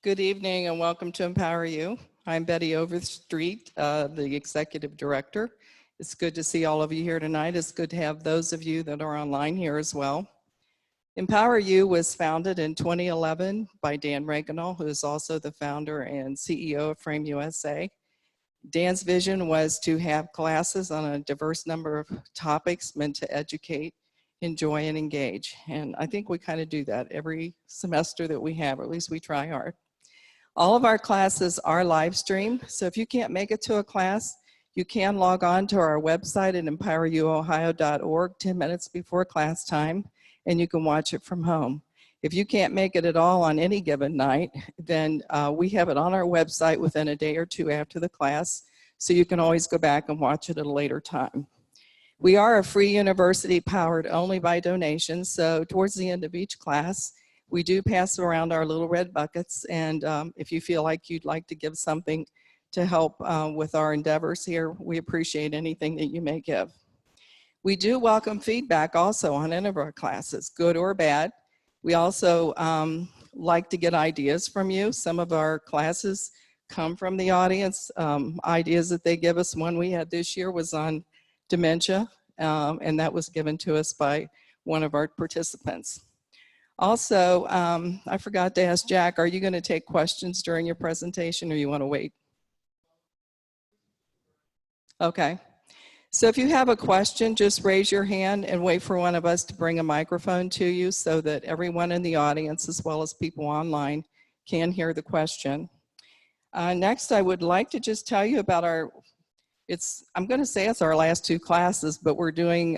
Good evening and welcome to Empower You. I'm Betty Overstreet, the Executive Director. It's good to see all of you here tonight. It's good to have those of you that are online here as well. Empower You was founded in 2011 by Dan Reganol, who is also the founder and CEO of Frame USA. Dan's vision was to have classes on a diverse number of topics meant to educate, enjoy, and engage. And I think we kind of do that every semester that we have, or at least we try hard. All of our classes are live streamed, so if you can't make it to a class, you can log on to our website at empoweryouohio.org 10 minutes before class time, and you can watch it from home. If you can't make it at all on any given night, then we have it on our website within a day or two after the class, so you can always go back and watch it at a later time. We are a free university powered only by donations, so towards the end of each class, we do pass around our little red buckets, and if you feel like you'd like to give something to help with our endeavors here, we appreciate anything that you may give. We do welcome feedback also on any of our classes, good or bad. We also like to get ideas from you. Some of our classes come from the audience. Ideas that they give us, one we had this year was on dementia, and that was given to us by one of our participants. Also, I forgot to ask Jack, are you going to take questions during your presentation or you want to wait? Okay. So if you have a question, just raise your hand and wait for one of us to bring a microphone to you so that everyone in the audience, as well as people online, can hear the question. Next, I would like to just tell you about I'm going to say it's our last two classes, but we're doing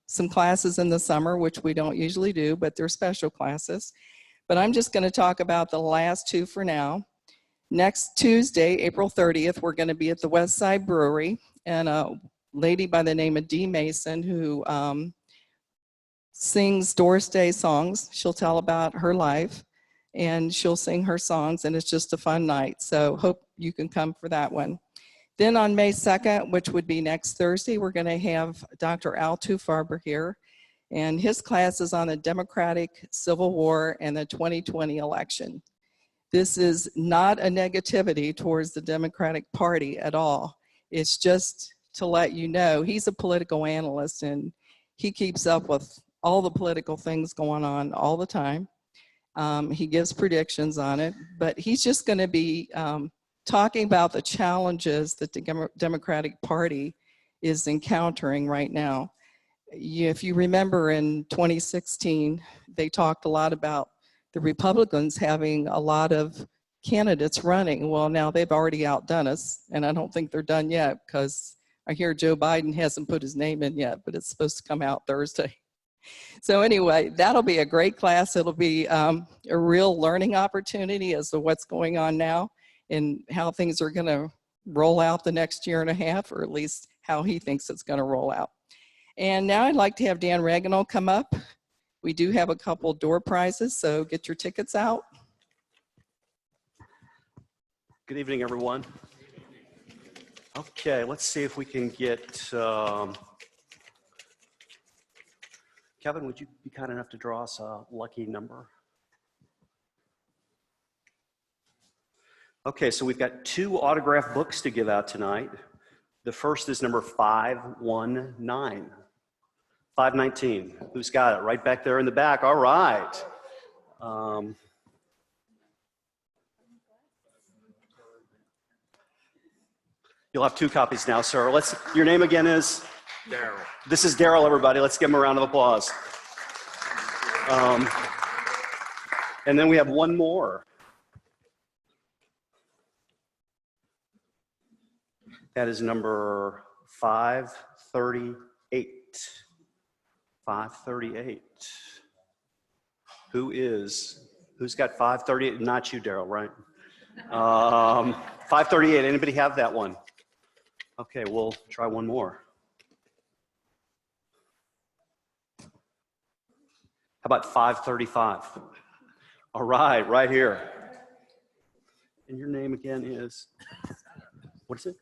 some classes in the summer, which we don't usually do, but they're special classes. But I'm just going to talk about the last two for now. Next Tuesday, April 30th, we're going to be at the West Side Brewery, and a lady by the name of Dee Mason who sings Doris Day songs. She'll tell about her life, and she'll sing her songs, and it's just a fun night. So hope you can come for that one. Then on May 2nd, which would be next Thursday, we're going to have Dr. Al Tufarber here, and his class is on the Democratic Civil War and the 2020 election. This is not a negativity towards the Democratic Party at all. It's just to let you know, he's a political analyst, and he keeps up with all the political things going on all the time. He gives predictions on it, but he's just going to be talking about the challenges that the Democratic Party is encountering right now. If you remember in 2016, they talked a lot about the Republicans having a lot of candidates running. Well, now they've already outdone us, and I don't think they're done yet because I hear Joe Biden hasn't put his name in yet, but it's supposed to come out Thursday. So anyway, that'll be a great class. It'll be a real learning opportunity as to what's going on now and how things are going to roll out the next year and a half, or at least how he thinks it's going to roll out. And now I'd like to have Dan Reganol come up. We do have a couple door prizes, so get your tickets out. Good evening, everyone. Okay, let's see if we can get, Kevin, would you be kind enough to draw us a lucky number? Okay, so we've got two autographed books to give out tonight. The first is number 519. 519. Who's got it? Right back there in the back. All right. You'll have two copies now, sir. Your name again is? Daryl. This is Daryl, everybody. Let's give him a round of applause. And then we have one more. That is number 538. 538. Who's got 538? Not you, Daryl, right? 538. Anybody have that one? Okay, we'll try one more. How about 535? All right here. And your name again is? What is it?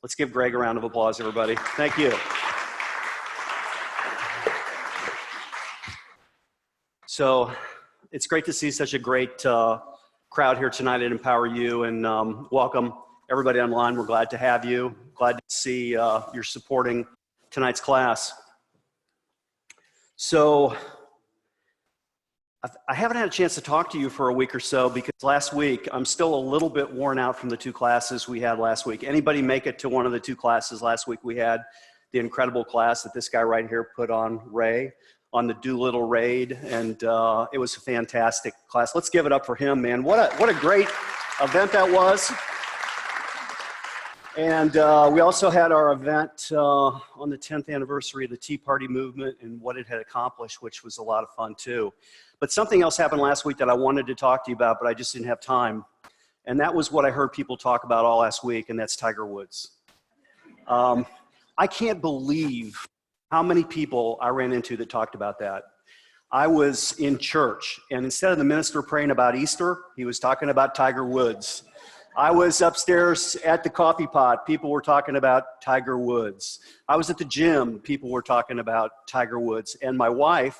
Let's give Greg a round of applause, everybody. Thank you. So it's great to see such a great crowd here tonight at Empower You, and welcome everybody online. We're glad to have you. Glad to see you're supporting tonight's class. So I haven't had a chance to talk to you for a week or so because last week I'm still a little bit worn out from the two classes we had last week. Anybody make it to one of the two classes last week? We had the incredible class that this guy right here put on, Ray, on the Doolittle raid, and it was a fantastic class. Let's give it up for him, man. What a great event that was. And we also had our event on the 10th anniversary of the Tea Party movement and what it had accomplished, which was a lot of fun too. But something else happened last week that I wanted to talk to you about, but I just didn't have time. And that was what I heard people talk about all last week, and that's Tiger Woods. I can't believe how many people I ran into that talked about that. I was in church, and instead of the minister praying about Easter, he was talking about Tiger Woods. I was upstairs at the coffee pot. People were talking about Tiger Woods. I was at the gym. People were talking about Tiger Woods. And my wife,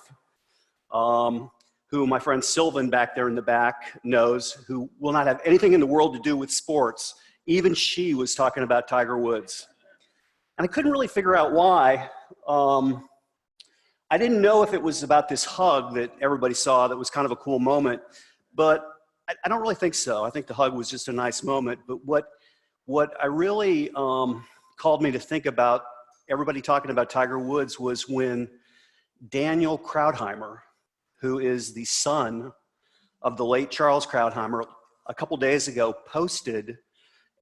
who my friend Sylvan back there in the back knows, who will not have anything in the world to do with sports, even she was talking about Tiger Woods. And I couldn't really figure out why. I didn't know if it was about this hug that everybody saw that was kind of a cool moment, but I don't really think so. I think the hug was just a nice moment. But what I really called me to think about everybody talking about Tiger Woods was when Daniel Krauthammer, who is the son of the late Charles Krauthammer, a couple days ago posted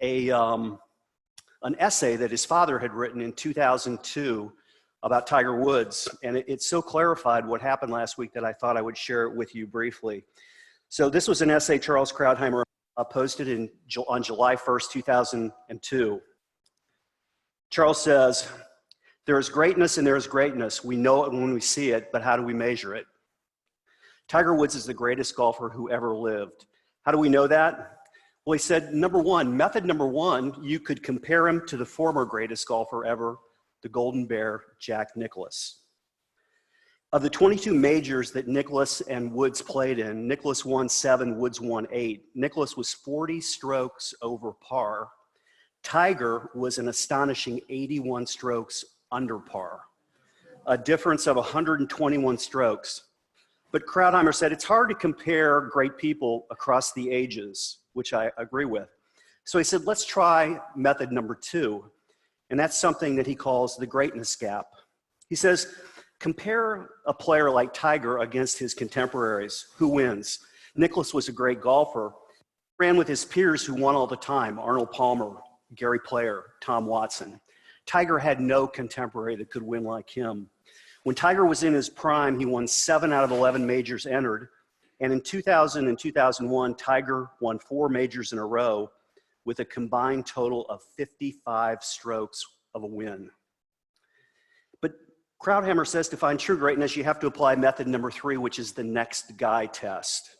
an essay that his father had written in 2002 about Tiger Woods. And it so clarified what happened last week that I thought I would share it with you briefly. So this was an essay Charles Krauthammer posted on July 1st, 2002. Charles says, "There is greatness and there is greatness. We know it when we see it, but how do we measure it? Tiger Woods is the greatest golfer who ever lived. How do we know that? Well, he said, method number one, you could compare him to the former greatest golfer ever, the Golden Bear, Jack Nicklaus. Of the 22 majors that Nicklaus and Woods played in, Nicklaus won 7, Woods won 8. Nicklaus was 40 strokes over par. Tiger was an astonishing 81 strokes under par, a difference of 121 strokes. But Krauthammer said it's hard to compare great people across the ages, which I agree with. So he said, let's try method number 2. And that's something that he calls the greatness gap. He says, compare a player like Tiger against his contemporaries. Who wins? Nicklaus was a great golfer, ran with his peers who won all the time, Arnold Palmer, Gary Player, Tom Watson. Tiger had no contemporary that could win like him. When Tiger was in his prime, he won 7 out of 11 majors entered. And in 2000 and 2001, Tiger won 4 majors in a row with a combined total of 55 strokes of a win. But Krauthammer says to find true greatness, you have to apply method number 3, which is the next guy test.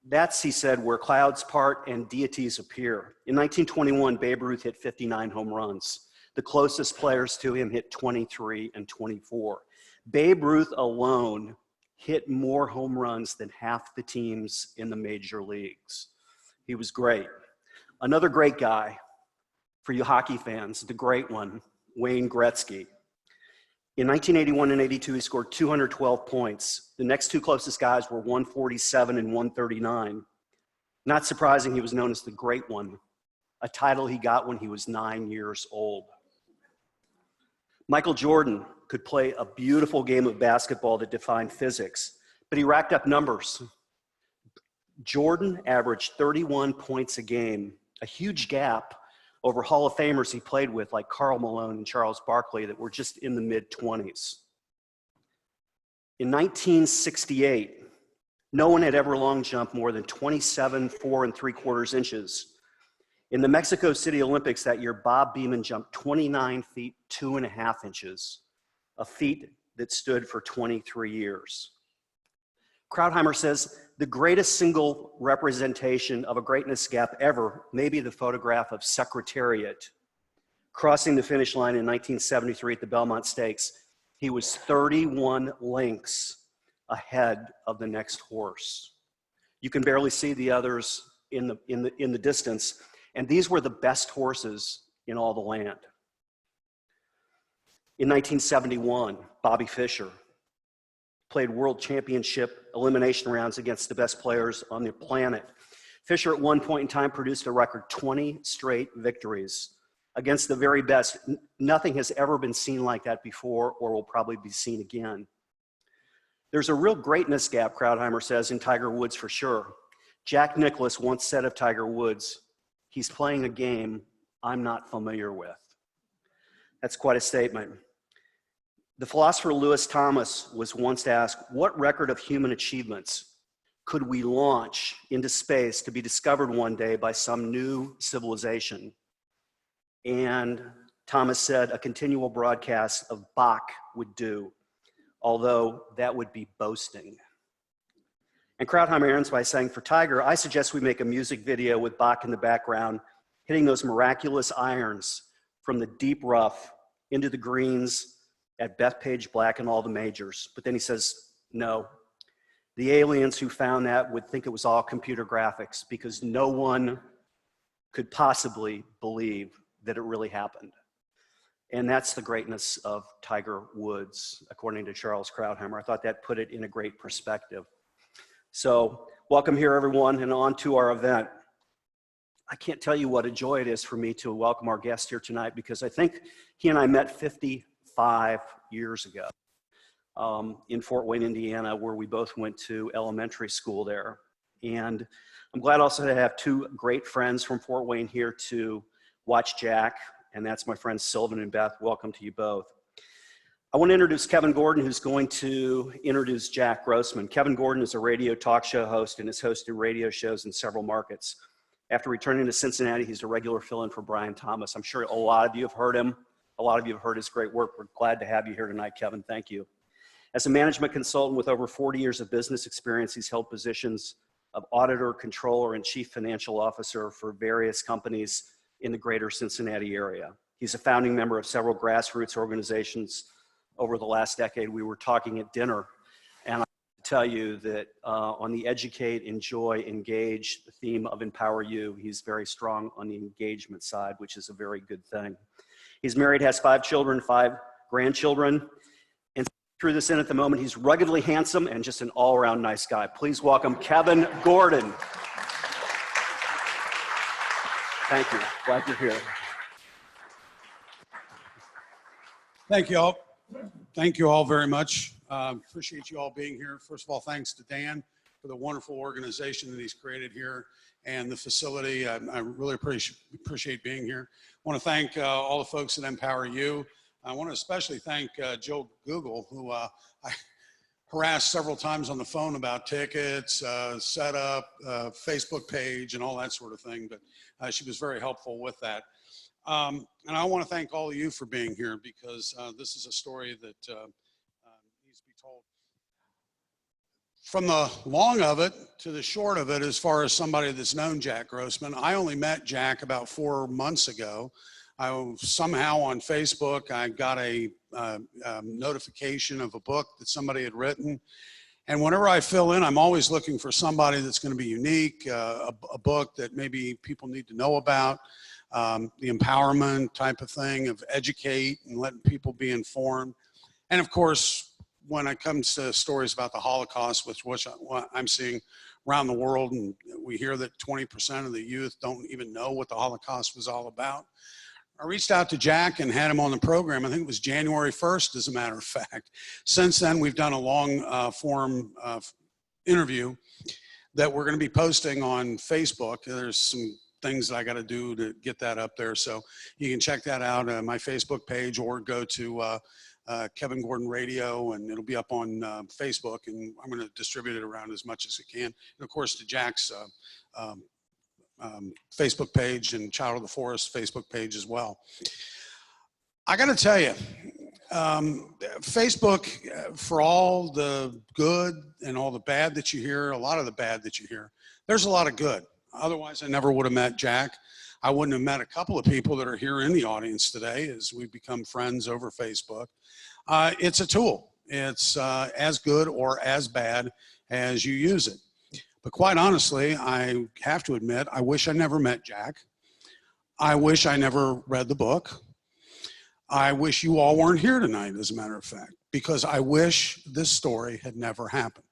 That's, he said, where clouds part and deities appear. In 1921, Babe Ruth hit 59 home runs. The closest players to him hit 23 and 24. Babe Ruth alone hit more home runs than half the teams in the major leagues. He was great. Another great guy, for you hockey fans, the great one, Wayne Gretzky. In 1981 and 82, he scored 212 points. The next 2 closest guys were 147 and 139. Not surprising, he was known as the Great One, a title he got when he was 9 years old. Michael Jordan could play a beautiful game of basketball that defined physics, but he racked up numbers. Jordan averaged 31 points a game, a huge gap over Hall of Famers he played with like Karl Malone and Charles Barkley that were just in the mid-20s. In 1968, no one had ever long jumped more than 27, 4 3/4 inches. In the Mexico City Olympics that year, Bob Beamon jumped 29 feet, 2.5 inches, a feat that stood for 23 years. Krauthammer says the greatest single representation of a greatness gap ever may be the photograph of Secretariat crossing the finish line in 1973 at the Belmont Stakes. He was 31 lengths ahead of the next horse. You can barely see the others in the distance. And these were the best horses in all the land. In 1971, Bobby Fischer played world championship elimination rounds against the best players on the planet. Fischer at one point in time produced a record 20 straight victories against the very best. Nothing has ever been seen like that before or will probably be seen again. There's a real greatness gap, Krauthammer says, in Tiger Woods for sure. Jack Nicklaus once said of Tiger Woods, "He's playing a game I'm not familiar with." That's quite a statement. The philosopher Lewis Thomas was once asked, what record of human achievements could we launch into space to be discovered one day by some new civilization? And Thomas said a continual broadcast of Bach would do, although that would be boasting. And Krauthammer ends by saying, for Tiger, I suggest we make a music video with Bach in the background, hitting those miraculous irons from the deep rough into the greens at Bethpage Black and all the majors. But then he says, no, the aliens who found that would think it was all computer graphics because no one could possibly believe that it really happened. And that's the greatness of Tiger Woods, according to Charles Krauthammer. I thought that put it in a great perspective. So welcome here, everyone, and on to our event. I can't tell you what a joy it is for me to welcome our guest here tonight because I think he and I met 55 years ago in Fort Wayne, Indiana, where we both went to elementary school there. And I'm glad also to have two great friends from Fort Wayne here to watch Jack, and that's my friends Sylvan and Beth. Welcome to you both. I want to introduce Kevin Gordon, who's going to introduce Jack Grossman. Kevin Gordon is a radio talk show host and has hosted radio shows in several markets. After returning to Cincinnati, he's a regular fill-in for Brian Thomas. I'm sure a lot of you have heard him. A lot of you have heard his great work. We're glad to have you here tonight, Kevin. Thank you. As a management consultant with over 40 years of business experience, he's held positions of auditor, controller, and chief financial officer for various companies in the greater Cincinnati area. He's a founding member of several grassroots organizations over the last decade. We were talking at dinner, and I tell you that on the educate, enjoy, engage theme of Empower You, he's very strong on the engagement side, which is a very good thing. He's married, has 5 children, 5 grandchildren, and through this in at the moment, he's ruggedly handsome and just an all-around nice guy. Please welcome Kevin Gordon. Thank you. Glad you're here. Thank you all. Thank you all very much. Appreciate you all being here. First of all, thanks to Dan for the wonderful organization that he's created here and the facility. I really appreciate being here. I want to thank all the folks at Empower You. I want to especially thank Joe Google, who I harassed several times on the phone about tickets, setup, Facebook page, and all that sort of thing. But she was very helpful with that. And I want to thank all of you for being here because this is a story that needs to be told. From the long of it to the short of it, as far as somebody that's known Jack Grossman, I only met Jack about 4 months ago. Somehow on Facebook, I got a notification of a book that somebody had written. And whenever I fill in, I'm always looking for somebody that's going to be unique, a book that maybe people need to know about. The empowerment type of thing of educate and letting people be informed. And of course, when it comes to stories about the Holocaust, which I'm seeing around the world, and we hear that 20% of the youth don't even know what the Holocaust was all about. I reached out to Jack and had him on the program. I think it was January 1st, as a matter of fact. Since then, we've done a long form interview that we're going to be posting on Facebook. There's some things that I got to do to get that up there. So you can check that out on my Facebook page or go to Kevin Gordon Radio, and it'll be up on Facebook, and I'm going to distribute it around as much as I can. And of course, to Jack's Facebook page and Child of the Forest Facebook page as well. I got to tell you, Facebook, for all the good and all the bad that you hear, a lot of the bad that you hear, there's a lot of good. Otherwise, I never would have met Jack. I wouldn't have met a couple of people that are here in the audience today as we've become friends over Facebook. It's a tool. It's as good or as bad as you use it. But quite honestly, I have to admit, I wish I never met Jack. I wish I never read the book. I wish you all weren't here tonight, as a matter of fact, because I wish this story had never happened.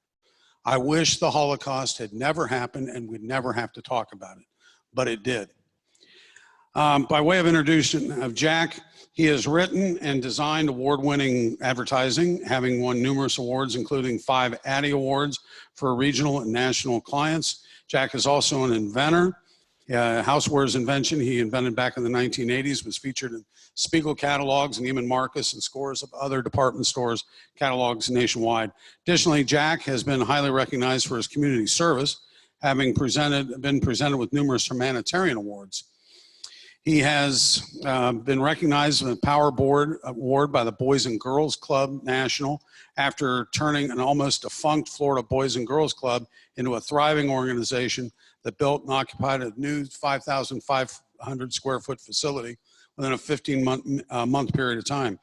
I wish the Holocaust had never happened and we'd never have to talk about it, but it did. By way of introduction of Jack, he has written and designed award-winning advertising, having won numerous awards, including 5 Addy Awards for regional and national clients. Jack is also an inventor. Housewares invention he invented back in the 1980s was featured in Spiegel catalogs and Neiman Marcus and scores of other department stores catalogs nationwide. Additionally, Jack has been highly recognized for his community service, having been presented with numerous humanitarian awards. He has been recognized with a Power Board Award by the Boys and Girls Club National after turning an almost defunct Florida Boys and Girls Club into a thriving organization that built and occupied a new 5,500 square foot facility within a 15-month period of time.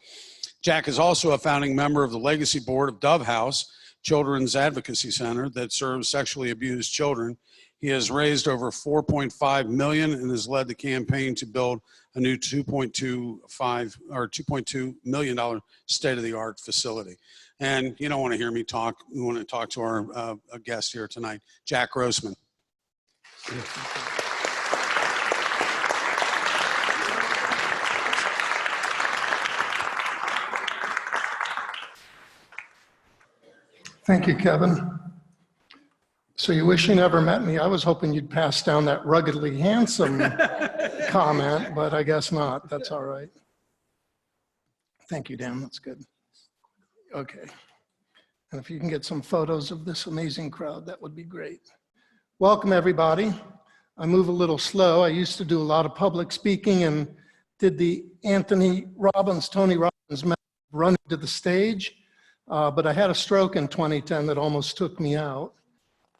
Jack is also a founding member of the Legacy Board of Dove House, Children's Advocacy Center that serves sexually abused children. He has raised over $4.5 million and has led the campaign to build a new $2.2 million state-of-the-art facility. And you don't want to hear me talk. We want to talk to our guest here tonight, Jack Grossman. Thank you, Kevin. So you wish you never met me. I was hoping you'd pass down that ruggedly handsome comment, but I guess not. That's all right. Thank you, Dan. That's good. Okay. And if you can get some photos of this amazing crowd, that would be great. Welcome, everybody. I move a little slow. I used to do a lot of public speaking and did the Tony Robbins method, running to the stage, but I had a stroke in 2010 that almost took me out.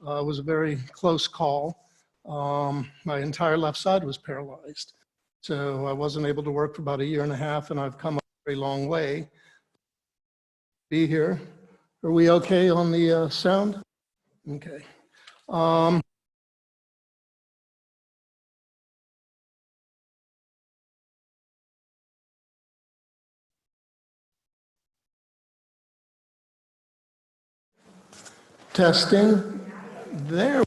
It was a very close call. My entire left side was paralyzed. So I wasn't able to work for about 1.5 years, and I've come a very long way. Be here. Are we okay on the sound? Okay. Testing. There.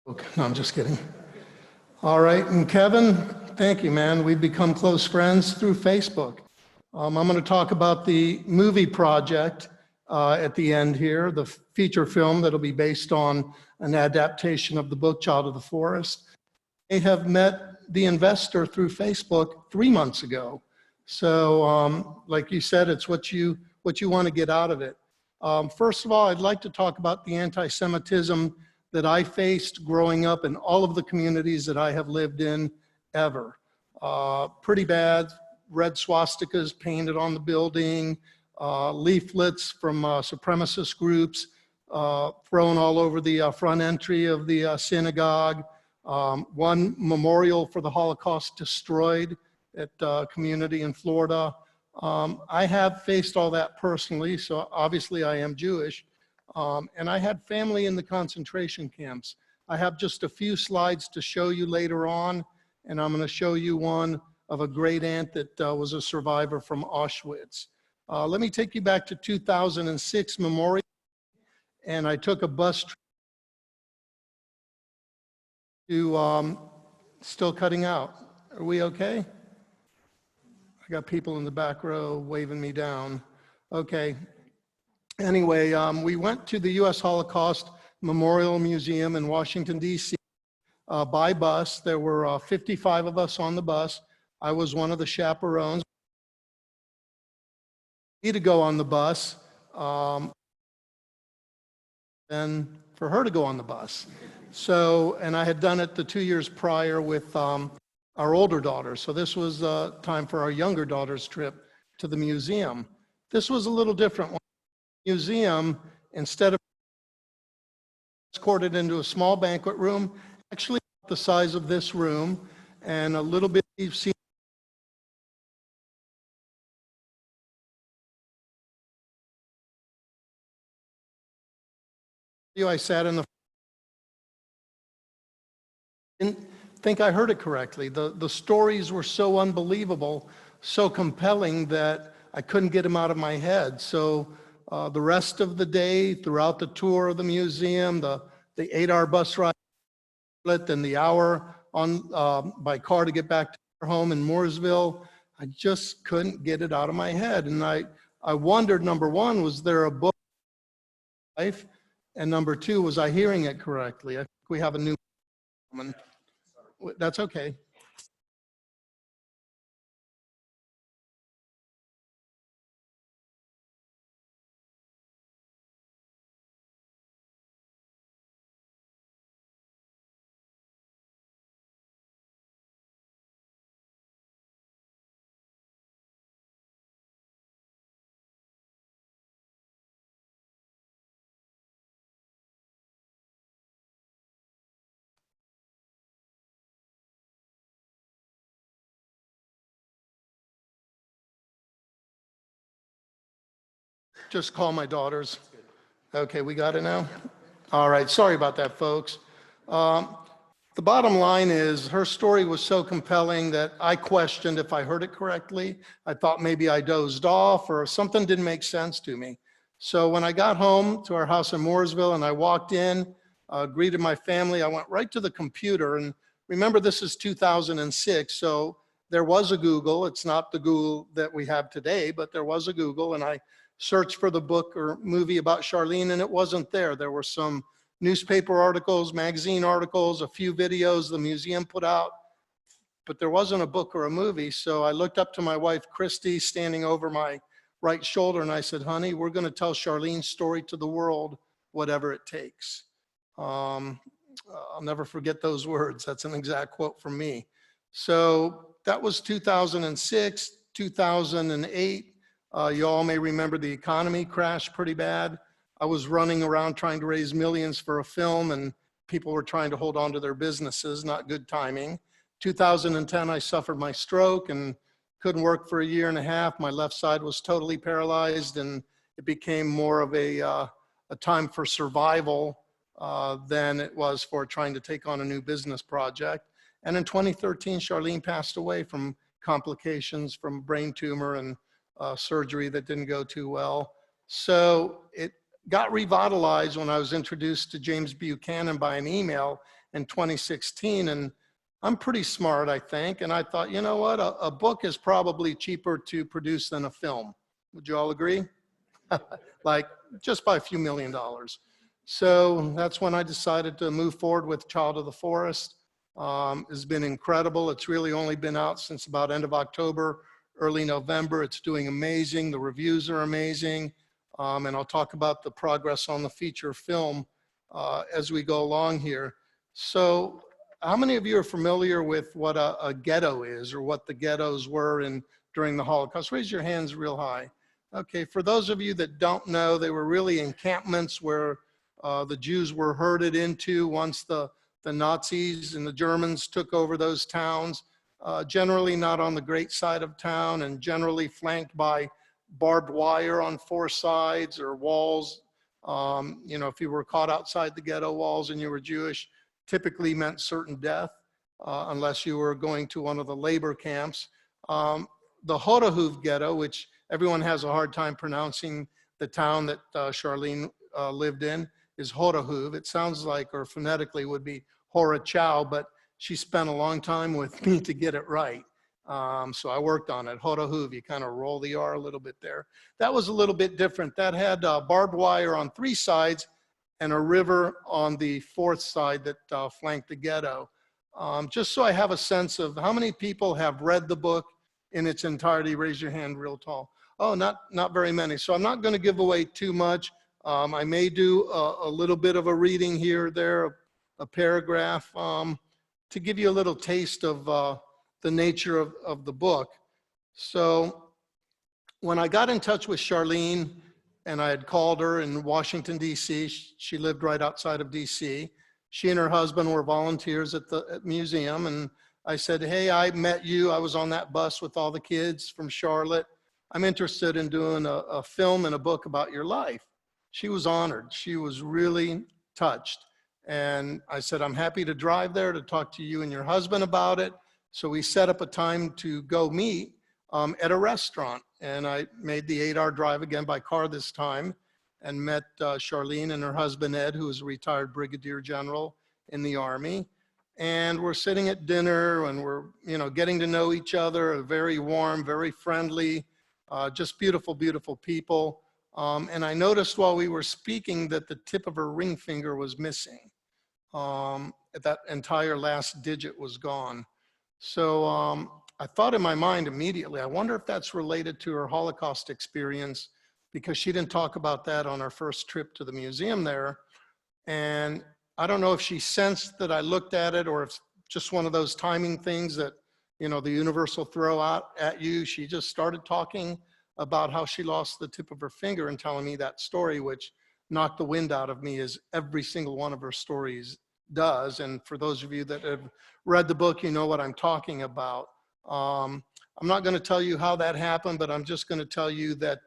Okay, no, I'm just kidding. All right, and Kevin, thank you, man. We've become close friends through Facebook. I'm going to talk about the movie project at the end here, the feature film that'll be based on an adaptation of the book Child of the Forest. I have met the investor through Facebook 3 months ago. So like you said, it's what you want to get out of it. First of all, I'd like to talk about the anti-Semitism that I faced growing up in all of the communities that I have lived in ever. Pretty bad, red swastikas painted on the building, leaflets from supremacist groups thrown all over the front entry of the synagogue, one memorial for the Holocaust destroyed at a community in Florida. I have faced all that personally, so obviously I am Jewish. And I had family in the concentration camps. I have just a few slides to show you later on, and I'm going to show you one of a great aunt that was a survivor from Auschwitz. Let me take you back to 2006 Memorial, and I took a bus trip to, still cutting out. Are we okay? I got people in the back row waving me down. Okay. Anyway, we went to the U.S. Holocaust Memorial Museum in Washington, D.C. By bus. There were 55 of us on the bus. I was one of the chaperones. Me to go on the bus, and for her to go on the bus. So, and I had done it the 2 years prior with our older daughter. So this was time for our younger daughter's trip to the museum. This was a little different. Museum, instead of escorted into a small banquet room, actually the size of this room, and a little bit you've seen I sat in the, didn't think I heard it correctly. The stories were so unbelievable, so compelling that I couldn't get them out of my head. So the rest of the day, throughout the tour of the museum, the 8-hour bus ride, and the hour on by car to get back to our home in Mooresville, I just couldn't get it out of my head. And I wondered, number one, was there a book life? And number two, was I hearing it correctly? I think we have a new woman. That's okay. Just call my daughters. Okay, we got it now? All right, sorry about that, folks. The bottom line is her story was so compelling that I questioned if I heard it correctly. I thought maybe I dozed off or something didn't make sense to me. So when I got home to our house in Mooresville and I walked in, greeted my family, I went right to the computer. And remember, this is 2006, so there was a Google. It's not the Google that we have today, but there was a Google. And I searched for the book or movie about Charlene, and it wasn't there. There were some newspaper articles, magazine articles, a few videos the museum put out, but there wasn't a book or a movie. So I looked up to my wife, Christy, standing over my right shoulder, and I said, honey, we're going to tell Charlene's story to the world, whatever it takes. I'll never forget those words. That's an exact quote from me. So that was 2006, 2008. You all may remember the economy crashed pretty bad. I was running around trying to raise millions for a film, and people were trying to hold on to their businesses, not good timing. 2010, I suffered my stroke and couldn't work for a year and a half. My left side was totally paralyzed, and it became more of a time for survival than it was for trying to take on a new business project. And in 2013, Charlene passed away from complications from brain tumor and surgery that didn't go too well. So it got revitalized when I was introduced to James Buchanan by an email in 2016. And I'm pretty smart, I think. And I thought, you know what? A book is probably cheaper to produce than a film. Would you all agree? Like just by a few $1 million. So that's when I decided to move forward with Child of the Forest. It's been incredible. It's really only been out since about end of October, early November. It's doing amazing. The reviews are amazing. And I'll talk about the progress on the feature film as we go along here. So how many of you are familiar with what a ghetto is, or what the ghettos were during the Holocaust? Raise your hands real high. Okay, for those of you that don't know, they were really encampments where the Jews were herded into once the Nazis and the Germans took over those towns, generally not on the great side of town, and generally flanked by barbed wire on 4 sides or walls. You know, if you were caught outside the ghetto walls and you were Jewish, typically meant certain death, unless you were going to one of the labor camps. The Horochów ghetto, which everyone has a hard time pronouncing the town that Charlene lived in, is Horochów. It sounds like, or phonetically would be Horochów, but she spent a long time with me to get it right. So I worked on it. Horochów, you kind of roll the R a little bit there. That was a little bit different. That had barbed wire on 3 sides and a river on the 4th side that flanked the ghetto. Just so I have a sense of how many people have read the book in its entirety, raise your hand real tall. Oh, not very many. So I'm not going to give away too much. I may do a little bit of a reading here or there, a paragraph, to give you a little taste of the nature of the book. So when I got in touch with Charlene, and I had called her in Washington, D.C., she lived right outside of D.C. She and her husband were volunteers at the museum, and I said, hey, I met you. I was on that bus with all the kids from Charlotte. I'm interested in doing a film and a book about your life. She was honored. She was really touched. And I said, I'm happy to drive there to talk to you and your husband about it. So we set up a time to go meet at a restaurant. And I made the 8-hour drive again by car this time, and met Charlene and her husband, Ed, who is a retired brigadier general in the Army. And we're sitting at dinner and we're, getting to know each other, very warm, very friendly, just beautiful, beautiful people. And I noticed while we were speaking that the tip of her ring finger was missing. That entire last digit was gone. So I thought in my mind immediately, I wonder if that's related to her Holocaust experience, because she didn't talk about that on our first trip to the museum there. And I don't know if she sensed that I looked at it, or if it's just one of those timing things that, the universe will throw out at you. She just started talking about how she lost the tip of her finger and telling me that story, which knocked the wind out of me, as every single one of her stories does. And for those of you that have read the book, you know what I'm talking about. I'm not going to tell you how that happened, but I'm just going to tell you that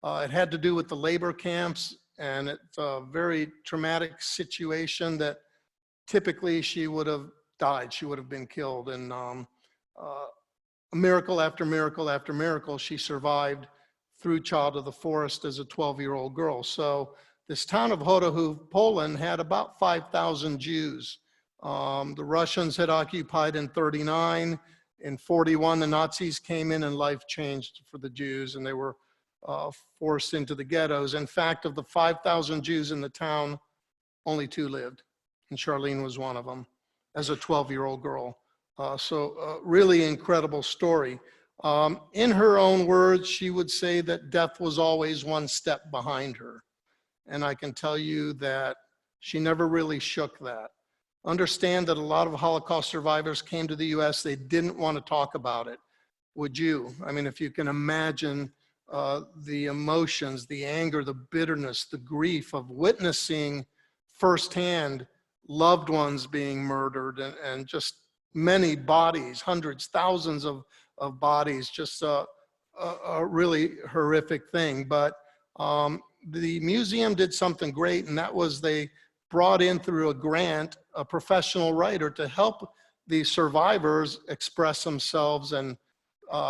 it had to do with the labor camps, and it's a very traumatic situation that typically she would have died. She would have been killed. And miracle after miracle after miracle, she survived through Child of the Forest as a 12-year-old girl. So this town of Horochów, Poland, had about 5,000 Jews. The Russians had occupied in 39. In 41, the Nazis came in and life changed for the Jews, and they were forced into the ghettos. In fact, of the 5,000 Jews in the town, only 2 lived, and Charlene was one of them as a 12-year-old girl. So really incredible story. In her own words, she would say that death was always one step behind her. And I can tell you that she never really shook that. Understand that a lot of Holocaust survivors came to the US, they didn't want to talk about it. Would you? I mean, if you can imagine the emotions, the anger, the bitterness, the grief of witnessing firsthand loved ones being murdered, and just many bodies, hundreds, thousands of bodies, just a really horrific thing. But the museum did something great, and that was they brought in, through a grant, a professional writer to help these survivors express themselves and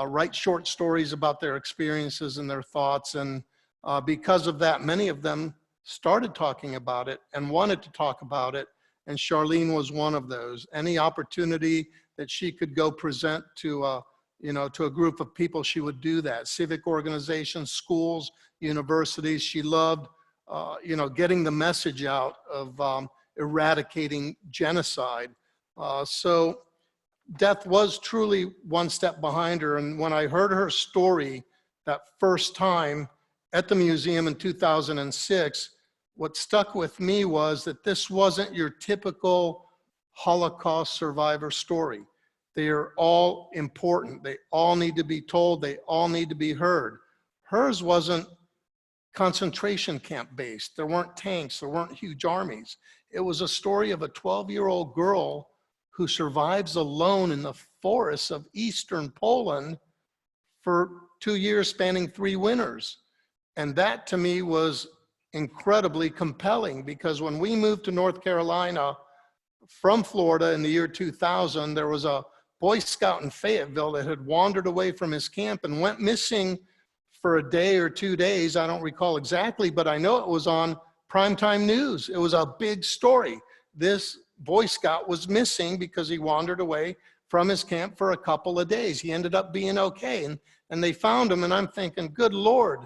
write short stories about their experiences and their thoughts. And because of that, many of them started talking about it and wanted to talk about it. And Charlene was one of those. Any opportunity that she could go present to a group of people, she would do that. Civic organizations, schools, universities. She loved, getting the message out of eradicating genocide. So death was truly one step behind her. And when I heard her story that first time at the museum in 2006, what stuck with me was that this wasn't your typical Holocaust survivor story. They are all important. They all need to be told. They all need to be heard. Hers wasn't concentration camp based. There weren't tanks. There weren't huge armies. It was a story of a 12-year-old girl who survives alone in the forests of eastern Poland for 2 years, spanning 3 winters. And that to me was incredibly compelling, because when we moved to North Carolina from Florida in the year 2000, there was a Boy Scout in Fayetteville that had wandered away from his camp and went missing for a day or 2 days. I don't recall exactly, but I know it was on primetime news. It was a big story. This Boy Scout was missing because he wandered away from his camp for a couple of days. He ended up being okay, and they found him, and I'm thinking, good Lord,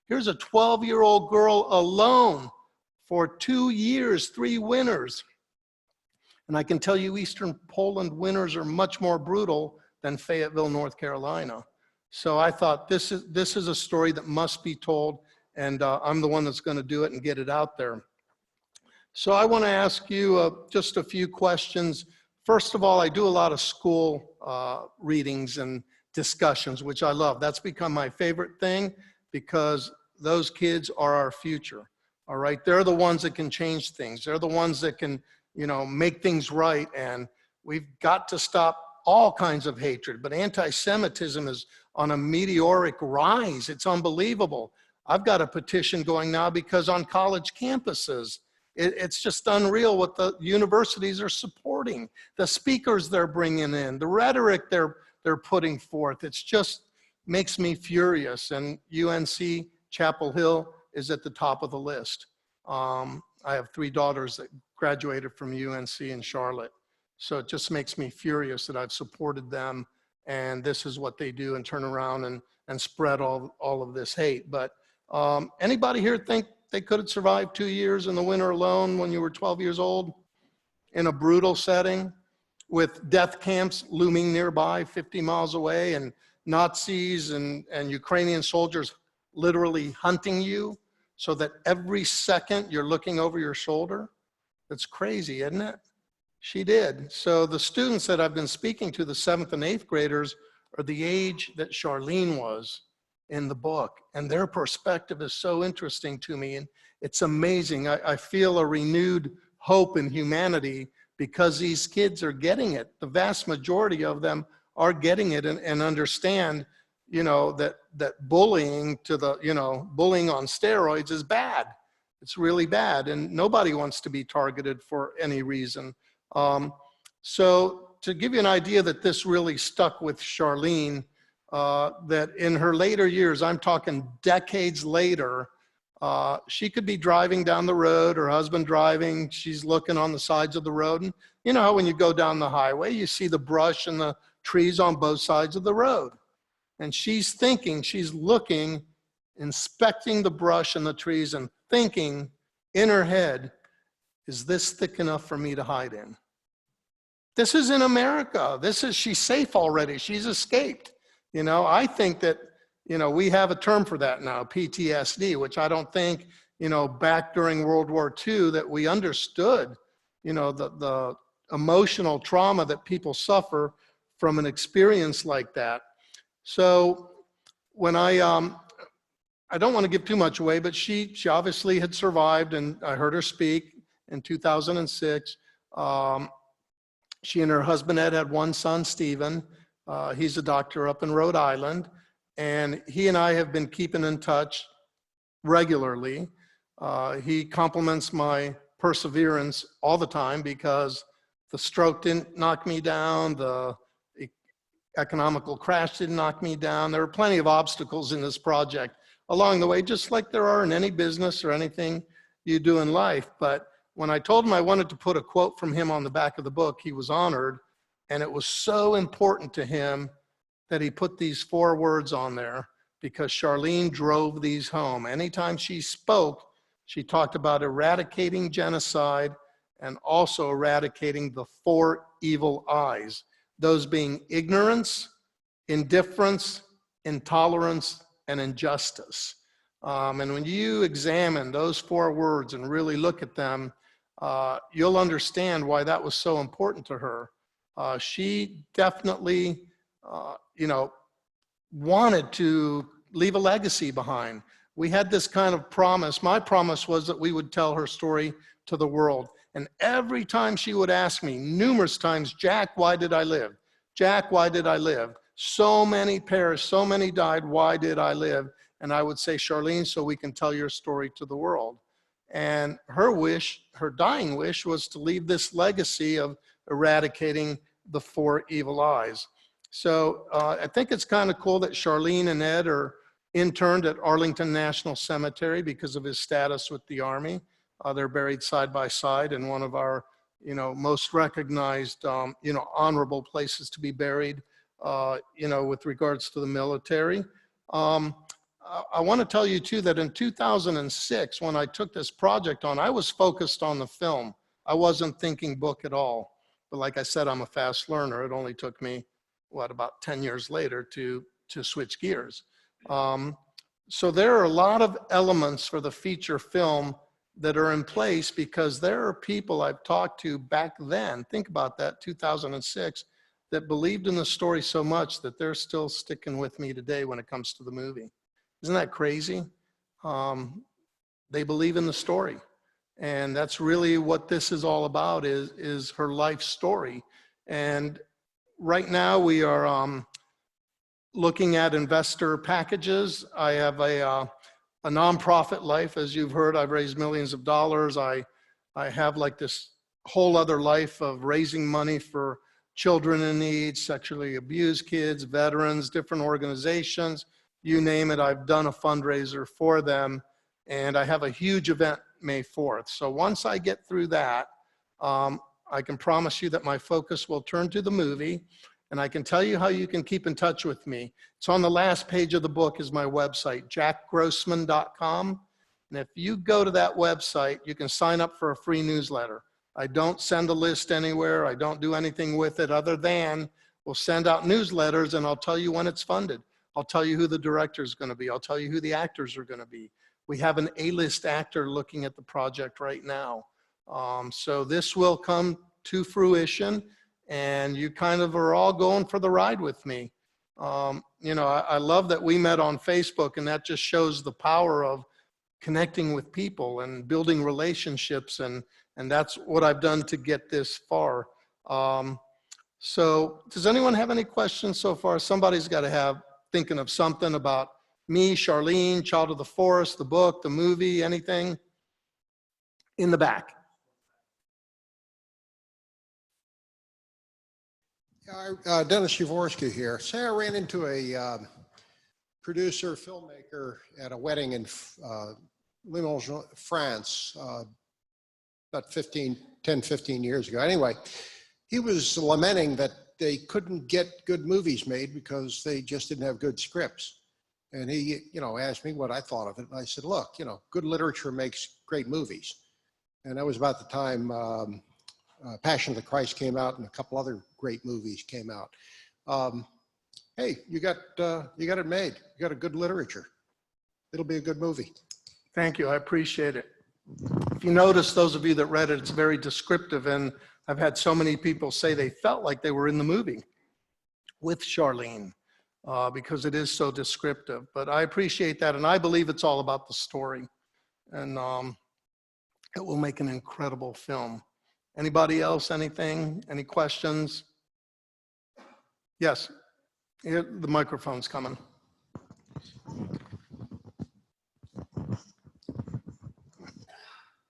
here's a 12-year-old girl alone for 2 years, 3 winters. And I can tell you Eastern Poland winters are much more brutal than Fayetteville, North Carolina. So I thought this is a story that must be told, and I'm the one that's going to do it and get it out there. So I want to ask you just a few questions. First of all, I do a lot of school readings and discussions, which I love. That's become my favorite thing, because those kids are our future. All right, they're the ones that can change things. They're the ones that can, make things right. And we've got to stop all kinds of hatred. But anti-Semitism is on a meteoric rise. It's unbelievable. I've got a petition going now because on college campuses, It's just unreal what the universities are supporting, the speakers they're bringing in, the rhetoric they're putting forth. It's just makes me furious. And UNC Chapel Hill is at the top of the list. I have 3 daughters that graduated from UNC in Charlotte. So it just makes me furious that I've supported them, and this is what they do, and turn around and spread all of this hate. But anybody here think they could have survived 2 years in the winter alone when you were 12 years old in a brutal setting with death camps looming nearby 50 miles away, and Nazis and Ukrainian soldiers literally hunting you so that every second you're looking over your shoulder? That's crazy, isn't it? She did. So the students that I've been speaking to, the 7th and 8th graders, are the age that Charlene was in the book. And their perspective is so interesting to me. And it's amazing. I feel a renewed hope in humanity because these kids are getting it. The vast majority of them are getting it and understand, you know, that bullying bullying on steroids is bad. It's really bad, and nobody wants to be targeted for any reason. So to give you an idea that this really stuck with Charlene, that in her later years, I'm talking decades later, she could be driving down the road, her husband driving, she's looking on the sides of the road. And you know how when you go down the highway, you see the brush and the trees on both sides of the road. And she's thinking, she's looking, inspecting the brush and the trees and thinking in her head, is this thick enough for me to hide in? This is in America. She's safe already. She's escaped. You know, I think that, you know, we have a term for that now, PTSD, which I don't think, you know, back during World War II that we understood, you know, the emotional trauma that people suffer from an experience like that. So when I don't want to give too much away, but she obviously had survived, and I heard her speak in 2006. She and her husband Ed had 1 son, Stephen. He's a doctor up in Rhode Island, and he and I have been keeping in touch regularly. He compliments my perseverance all the time because the stroke didn't knock me down, the economical crash didn't knock me down. There are plenty of obstacles in this project along the way, just like there are in any business or anything you do in life. But when I told him I wanted to put a quote from him on the back of the book, he was honored. And it was so important to him that he put these 4 words on there, because Charlene drove these home. Anytime she spoke, she talked about eradicating genocide and also eradicating the 4 evil eyes, those being ignorance, indifference, intolerance, and injustice. And when you examine those 4 words and really look at them, you'll understand why that was so important to her. She definitely, you know, wanted to leave a legacy behind. We had this kind of promise. My promise was that we would tell her story to the world. And every time she would ask me, numerous times, Jack, why did I live? Jack, why did I live? So many perished, so many died, why did I live? And I would say, Charlene, so we can tell your story to the world. And her wish, her dying wish, was to leave this legacy of eradicating the 4 evil eyes. So I think it's kind of cool that Charlene and Ed are interned at Arlington National Cemetery because of his status with the Army. They're buried side by side in one of our, you know, most recognized, you know, honorable places to be buried, you know, with regards to the military. I want to tell you too that in 2006, when I took this project on, I was focused on the film. I wasn't thinking book at all. But like I said, I'm a fast learner. It only took me, what, about 10 years later to switch gears. So there are a lot of elements for the feature film that are in place because there are people I've talked to back then, think about that, 2006, that believed in the story so much that they're still sticking with me today when it comes to the movie. Isn't that crazy? They believe in the story. And that's really what this is all about, is her life story. And right now we are looking at investor packages. I have a nonprofit life, as you've heard. I've raised millions of dollars. I I have like this whole other life of raising money for children in need, sexually abused kids, veterans, different organizations, you name it. I've done a fundraiser for them, and I have a huge event May 4th. So once I get through that, I can promise you that my focus will turn to the movie, and I can tell you how you can keep in touch with me. It's on the last page of the book is my website, jackgrossman.com. And if you go to that website, you can sign up for a free newsletter. I don't send a list anywhere. I don't do anything with it other than we'll send out newsletters, and I'll tell you when it's funded. I'll tell you who the director is going to be. I'll tell you who the actors are going to be. We have an A-list actor looking at the project right now. So this will come to fruition, and you kind of are all going for the ride with me. You know, I love that we met on Facebook, and that just shows the power of connecting with people and building relationships, and that's what I've done to get this far. So does anyone have any questions so far? Somebody's got to have thinking of something about me, Charlene, Child of the Forest, the book, the movie, anything in the back. Dennis Yavorsky here. Say I ran into a producer, filmmaker at a wedding in Limoges, France, about 10, 15 years ago. Anyway, he was lamenting that they couldn't get good movies made because they just didn't have good scripts. And he, you know, asked me what I thought of it. And I said, look, you know, good literature makes great movies. And that was about the time Passion of the Christ came out, and a couple other great movies came out. Hey, you got it made. You got a good literature. It'll be a good movie. Thank you. I appreciate it. If you notice, those of you that read it, it's very descriptive, and I've had so many people say they felt like they were in the movie with Charlene because it is so descriptive. But I appreciate that, and I believe it's all about the story, and it will make an incredible film. Anybody else, anything, any questions? Yes, here, the microphone's coming.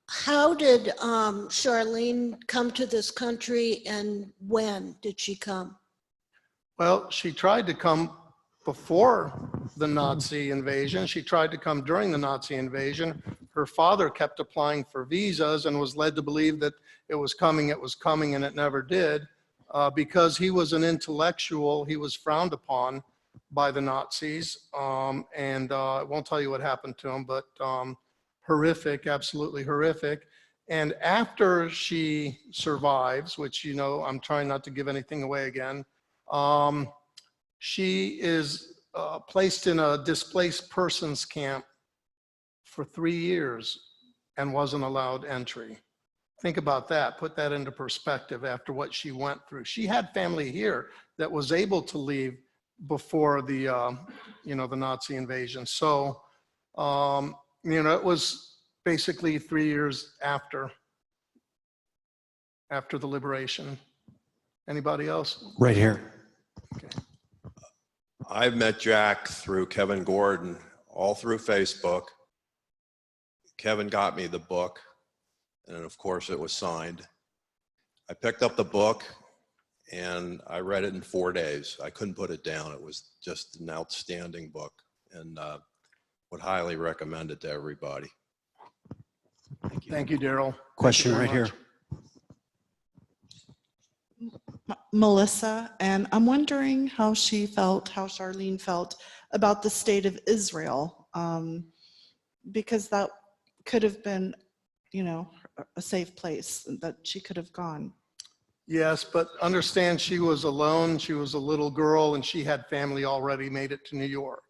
How did Charlene come to this country, and when did she come? Well, she tried to come before the Nazi invasion. She tried to come during the Nazi invasion. Her father kept applying for visas and was led to believe that it was coming, and it never did. Because he was an intellectual, he was frowned upon by the Nazis. I won't tell you what happened to him, but horrific, absolutely horrific. And after she survives, which, you know, I'm trying not to give anything away again, she is placed in a displaced persons camp for 3 years and wasn't allowed entry. Think about that, put that into perspective after what she went through. She had family here that was able to leave before the, you know, the Nazi invasion. So, you know, it was basically 3 years after the liberation. Anybody else? Right here. Okay. I've met Jack through Kevin Gordon, all through Facebook. Kevin got me the book, and of course it was signed. I picked up the book and I read it in 4 days. I couldn't put it down. It was just an outstanding book, and would highly recommend it to everybody. Thank you, Daryl. Question Thank you right very here. much. Melissa, and I'm wondering how Charlene felt about the state of Israel, because that could have been, you know, a safe place that she could have gone. Yes, but understand she was alone. She was a little girl, and she had family already made it to New York.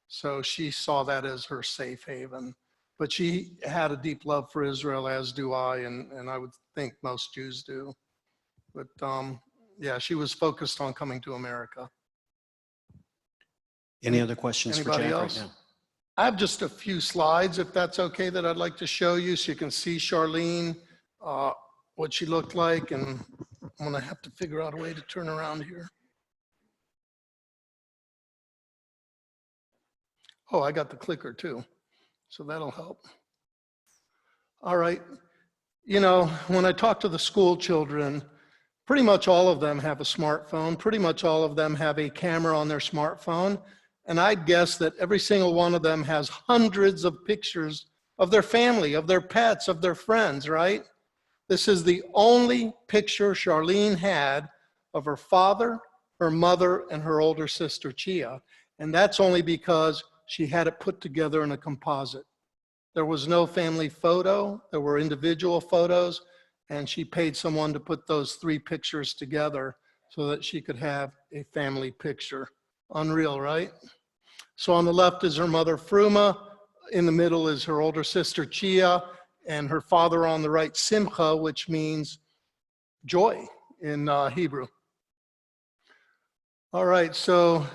So she saw that as her safe haven. But she had a deep love for Israel, as do I, and I would think most Jews do. But yeah, she was focused on coming to America. Any other questions for Anybody Jack else? right now? I have just a few slides, if that's okay, that I'd like to show you so you can see Charlene, what she looked like, and I'm gonna have to figure out a way to turn around here. Oh, I got the clicker too, so that'll help. All right, you know, when I talk to the school children, pretty much all of them have a smartphone. Pretty much all of them have a camera on their smartphone. And I'd guess that every single one of them has hundreds of pictures of their family, of their pets, of their friends, right? This is the only picture Charlene had of her father, her mother, and her older sister, Chia. And that's only because she had it put together in a composite. There was no family photo, there were individual photos, and she paid someone to put those 3 pictures together so that she could have a family picture. Unreal, right? So on the left is her mother, Fruma. In the middle is her older sister, Chia, and her father on the right, Simcha, which means joy in Hebrew. All right, so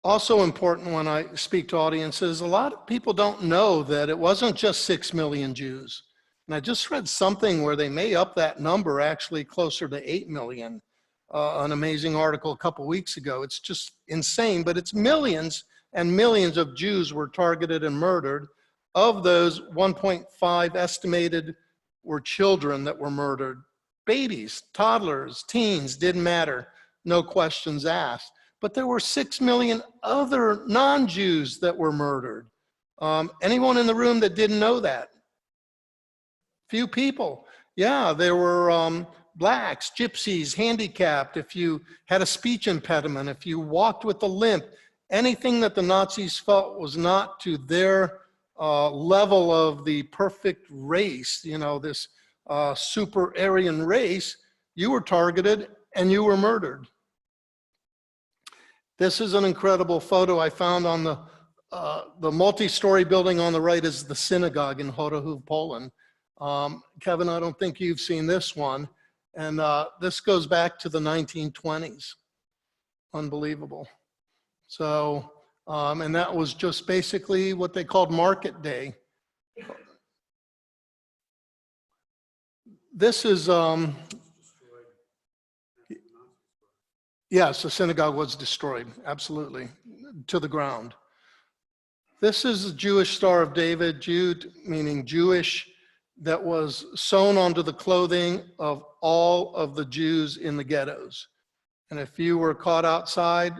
also important when I speak to audiences, a lot of people don't know that it wasn't just 6 million Jews. And I just read something where they may up that number actually closer to 8 million. An amazing article a couple weeks ago. It's just insane, but it's millions and millions of Jews were targeted and murdered. Of those, 1.5 estimated were children that were murdered. Babies, toddlers, teens, didn't matter. No questions asked. But there were 6 million other non-Jews that were murdered. Anyone in the room that didn't know that? Few people. Yeah, there were blacks, gypsies, handicapped, if you had a speech impediment, if you walked with a limp, anything that the Nazis felt was not to their level of the perfect race, you know, this super Aryan race, you were targeted and you were murdered. This is an incredible photo I found on the multi-story building on the right is the synagogue in Horochów, Poland. Kevin, I don't think you've seen this one. And this goes back to the 1920s. Unbelievable. So, and that was just basically what they called Market Day. This is, yes, the synagogue was destroyed, absolutely, to the ground. This is the Jewish Star of David, Jude meaning Jewish, that was sewn onto the clothing of all of the Jews in the ghettos. And if you were caught outside,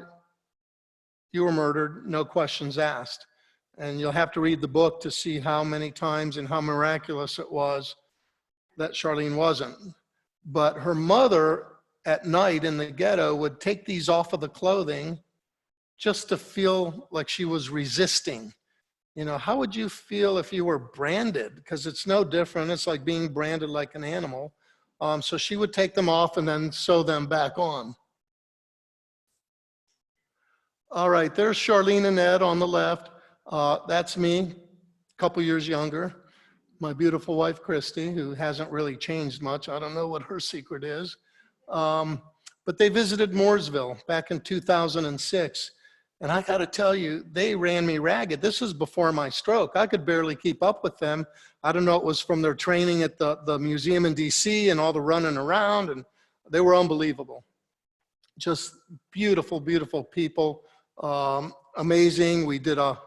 you were murdered, no questions asked. And you'll have to read the book to see how many times and how miraculous it was that Charlene wasn't. But her mother at night in the ghetto would take these off of the clothing just to feel like she was resisting. You know, how would you feel if you were branded? Because it's no different. It's like being branded like an animal. So she would take them off and then sew them back on. All right, there's Charlene and Ed on the left. That's me, a couple years younger. My beautiful wife, Christy, who hasn't really changed much. I don't know what her secret is. But they visited Mooresville back in 2006. And I got to tell you, they ran me ragged. This is before my stroke. I could barely keep up with them. I don't know, it was from their training at the museum in DC and all the running around, and they were unbelievable. Just beautiful, beautiful people. Amazing. We did a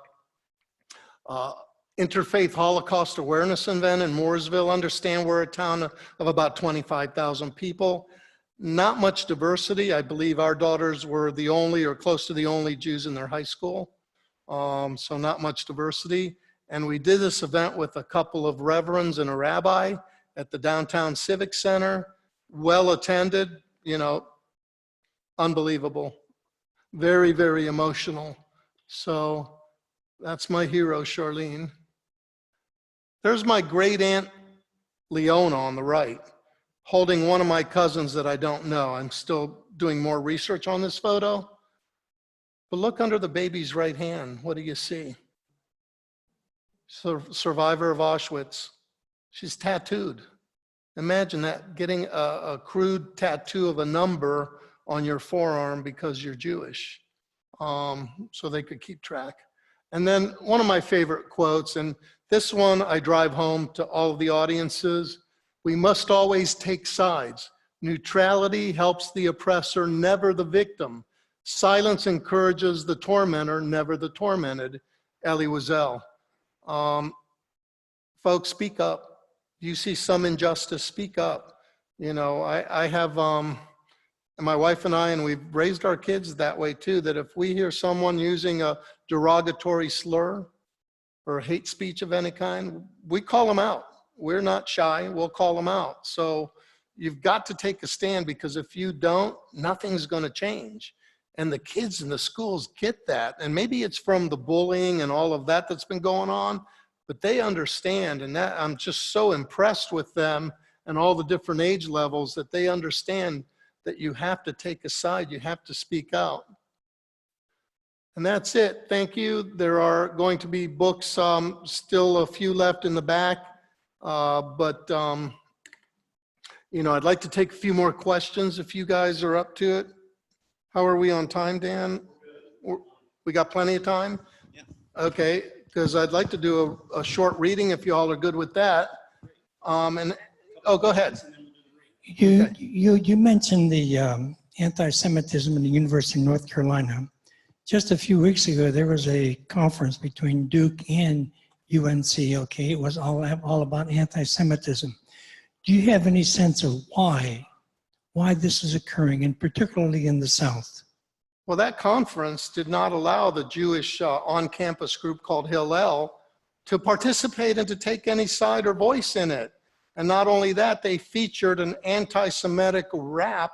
interfaith Holocaust awareness event in Mooresville. Understand we're a town of about 25,000 people. Not much diversity. I believe our daughters were the only or close to the only Jews in their high school. So not much diversity. And we did this event with a couple of reverends and a rabbi at the downtown Civic Center. Well attended, you know, unbelievable. Very, very emotional. So that's my hero, Charlene. There's my great aunt, Leona, on the right, holding one of my cousins that I don't know. I'm still doing more research on this photo. But look under the baby's right hand. What do you see? Survivor of Auschwitz. She's tattooed. Imagine that, getting a crude tattoo of a number on your forearm because you're Jewish, so they could keep track. And then one of my favorite quotes, and this one I drive home to all of the audiences: we must always take sides. Neutrality helps the oppressor, never the victim. Silence encourages the tormentor, never the tormented. Elie Wiesel. Folks, speak up. you see some injustice, speak up. You know, I have, and my wife and I, and we've raised our kids that way too, that if we hear someone using a derogatory slur or hate speech of any kind, we call them out. We're not shy, we'll call them out. So you've got to take a stand, because if you don't, nothing's gonna change. And the kids in the schools get that. And maybe it's from the bullying and all of that that's been going on, but they understand. And that, I'm just so impressed with them and all the different age levels, that they understand that you have to take a side, you have to speak out. And that's it. Thank you. There are going to be books, still a few left in the back, you know, I'd like to take a few more questions if you guys are up to it. How are we on time, Dan? We got plenty of time? Yeah. Okay, because I'd like to do a short reading if you all are good with that. Oh, go ahead. You mentioned the anti-Semitism in the University of North Carolina. Just a few weeks ago, there was a conference between Duke and UNC, okay? It was all about anti-Semitism. Do you have any sense of why this is occurring, and particularly in the South? Well, that conference did not allow the Jewish on-campus group called Hillel to participate and to take any side or voice in it. And not only that, they featured an anti-Semitic rap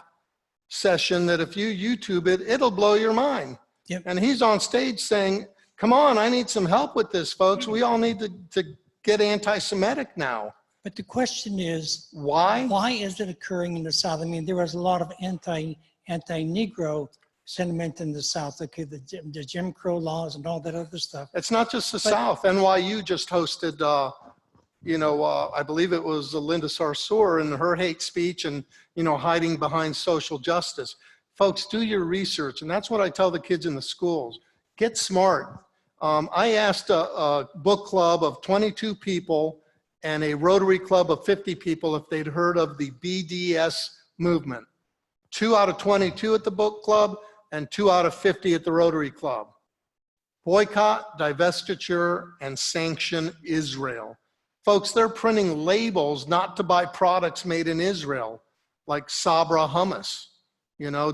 session that if you YouTube it, it'll blow your mind. Yep. And he's on stage saying, come on, I need some help with this, folks. We all need to get anti-Semitic now. But the question is, Why? why is it occurring in the South? I mean, there was a lot of anti-Negro sentiment in the South, okay, the Jim Crow laws and all that other stuff. It's not just the South. NYU just hosted, I believe it was Linda Sarsour and her hate speech and, hiding behind social justice. Folks, do your research. And that's what I tell the kids in the schools. Get smart. I asked a book club of 22 people and a Rotary Club of 50 people if they'd heard of the BDS movement. 2 out of 22 at the book club and 2 out of 50 at the Rotary Club. Boycott, divestiture, and sanction Israel. Folks, they're printing labels not to buy products made in Israel, like Sabra hummus,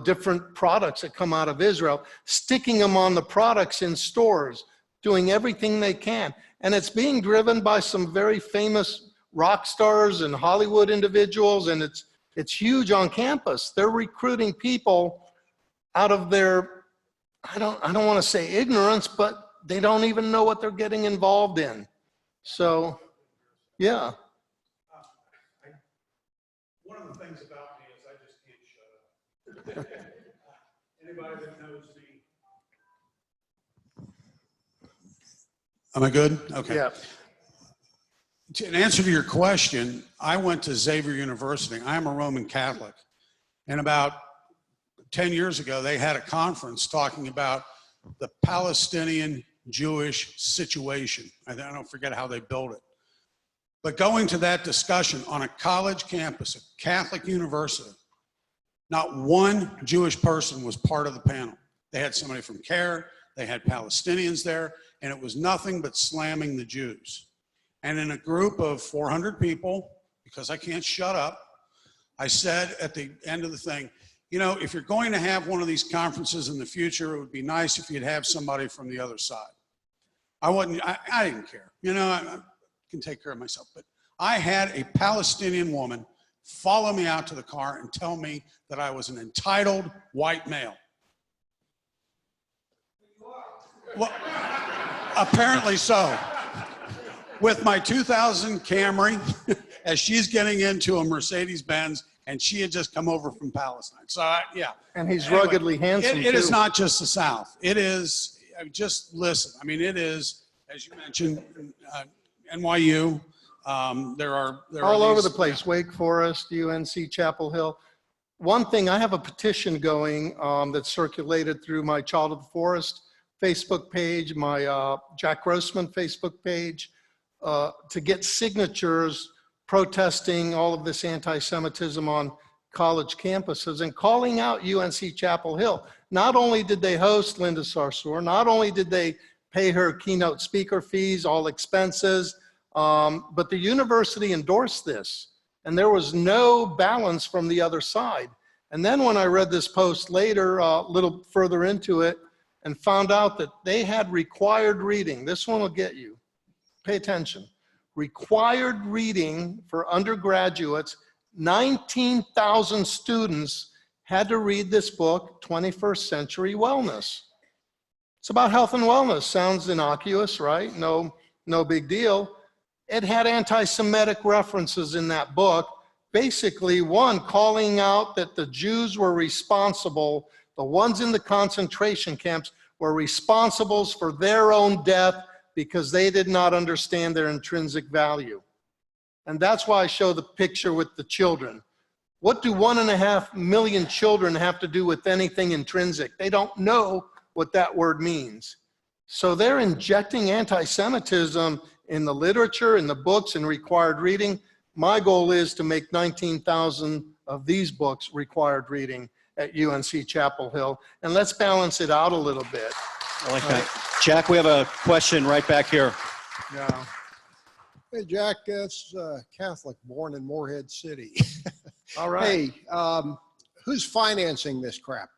different products that come out of Israel, sticking them on the products in stores, doing everything they can. And it's being driven by some very famous rock stars and Hollywood individuals, and it's huge on campus. They're recruiting people out of their, I don't want to say ignorance, but they don't even know what they're getting involved in. So, yeah. One of the things about me is I just can't shut up. Anybody that knows me. Am I good? Okay. Yeah. In answer to your question, I went to Xavier University. I am a Roman Catholic. And about 10 years ago, they had a conference talking about the Palestinian Jewish situation. I don't forget how they built it. But going to that discussion on a college campus, a Catholic university, not one Jewish person was part of the panel. They had somebody from CARE, they had Palestinians there, and it was nothing but slamming the Jews. And in a group of 400 people, because I can't shut up, I said at the end of the thing, if you're going to have one of these conferences in the future, it would be nice if you'd have somebody from the other side. I didn't care. I can take care of myself. But I had a Palestinian woman follow me out to the car and tell me that I was an entitled white male. Well, apparently so. With my 2000 Camry, as she's getting into a Mercedes-Benz, and she had just come over from Palestine. So, yeah. And he's Anyway, ruggedly handsome, It is too. not just the South. It is, just listen. I mean, it is, as you mentioned, NYU. There are All over these- the place, Wake Forest, UNC, Chapel Hill. One thing, I have a petition going that's circulated through my Child of the Forest Facebook page, my Jack Grossman Facebook page, to get signatures protesting all of this anti-Semitism on college campuses and calling out UNC Chapel Hill. Not only did they host Linda Sarsour, not only did they pay her keynote speaker fees, all expenses, But the university endorsed this, and there was no balance from the other side. And then when I read this post later, a little further into it, and found out that they had required reading. This one will get you. Pay attention. Required reading for undergraduates, 19,000 students had to read this book, 21st Century Wellness. It's about health and wellness. Sounds innocuous, right? No big deal. It had anti-Semitic references in that book. Basically, one, calling out that the Jews were responsible, the ones in the concentration camps were responsible for their own death because they did not understand their intrinsic value. And that's why I show the picture with the children. What do 1.5 million children have to do with anything intrinsic? They don't know what that word means. So they're injecting anti-Semitism in the literature, in the books, and required reading. My goal is to make 19,000 of these books required reading at UNC Chapel Hill. And let's balance it out a little bit. I like that. Jack, we have a question right back here. Yeah. Hey, Jack, it's Catholic born in Morehead City. All right. Hey, who's financing this crap?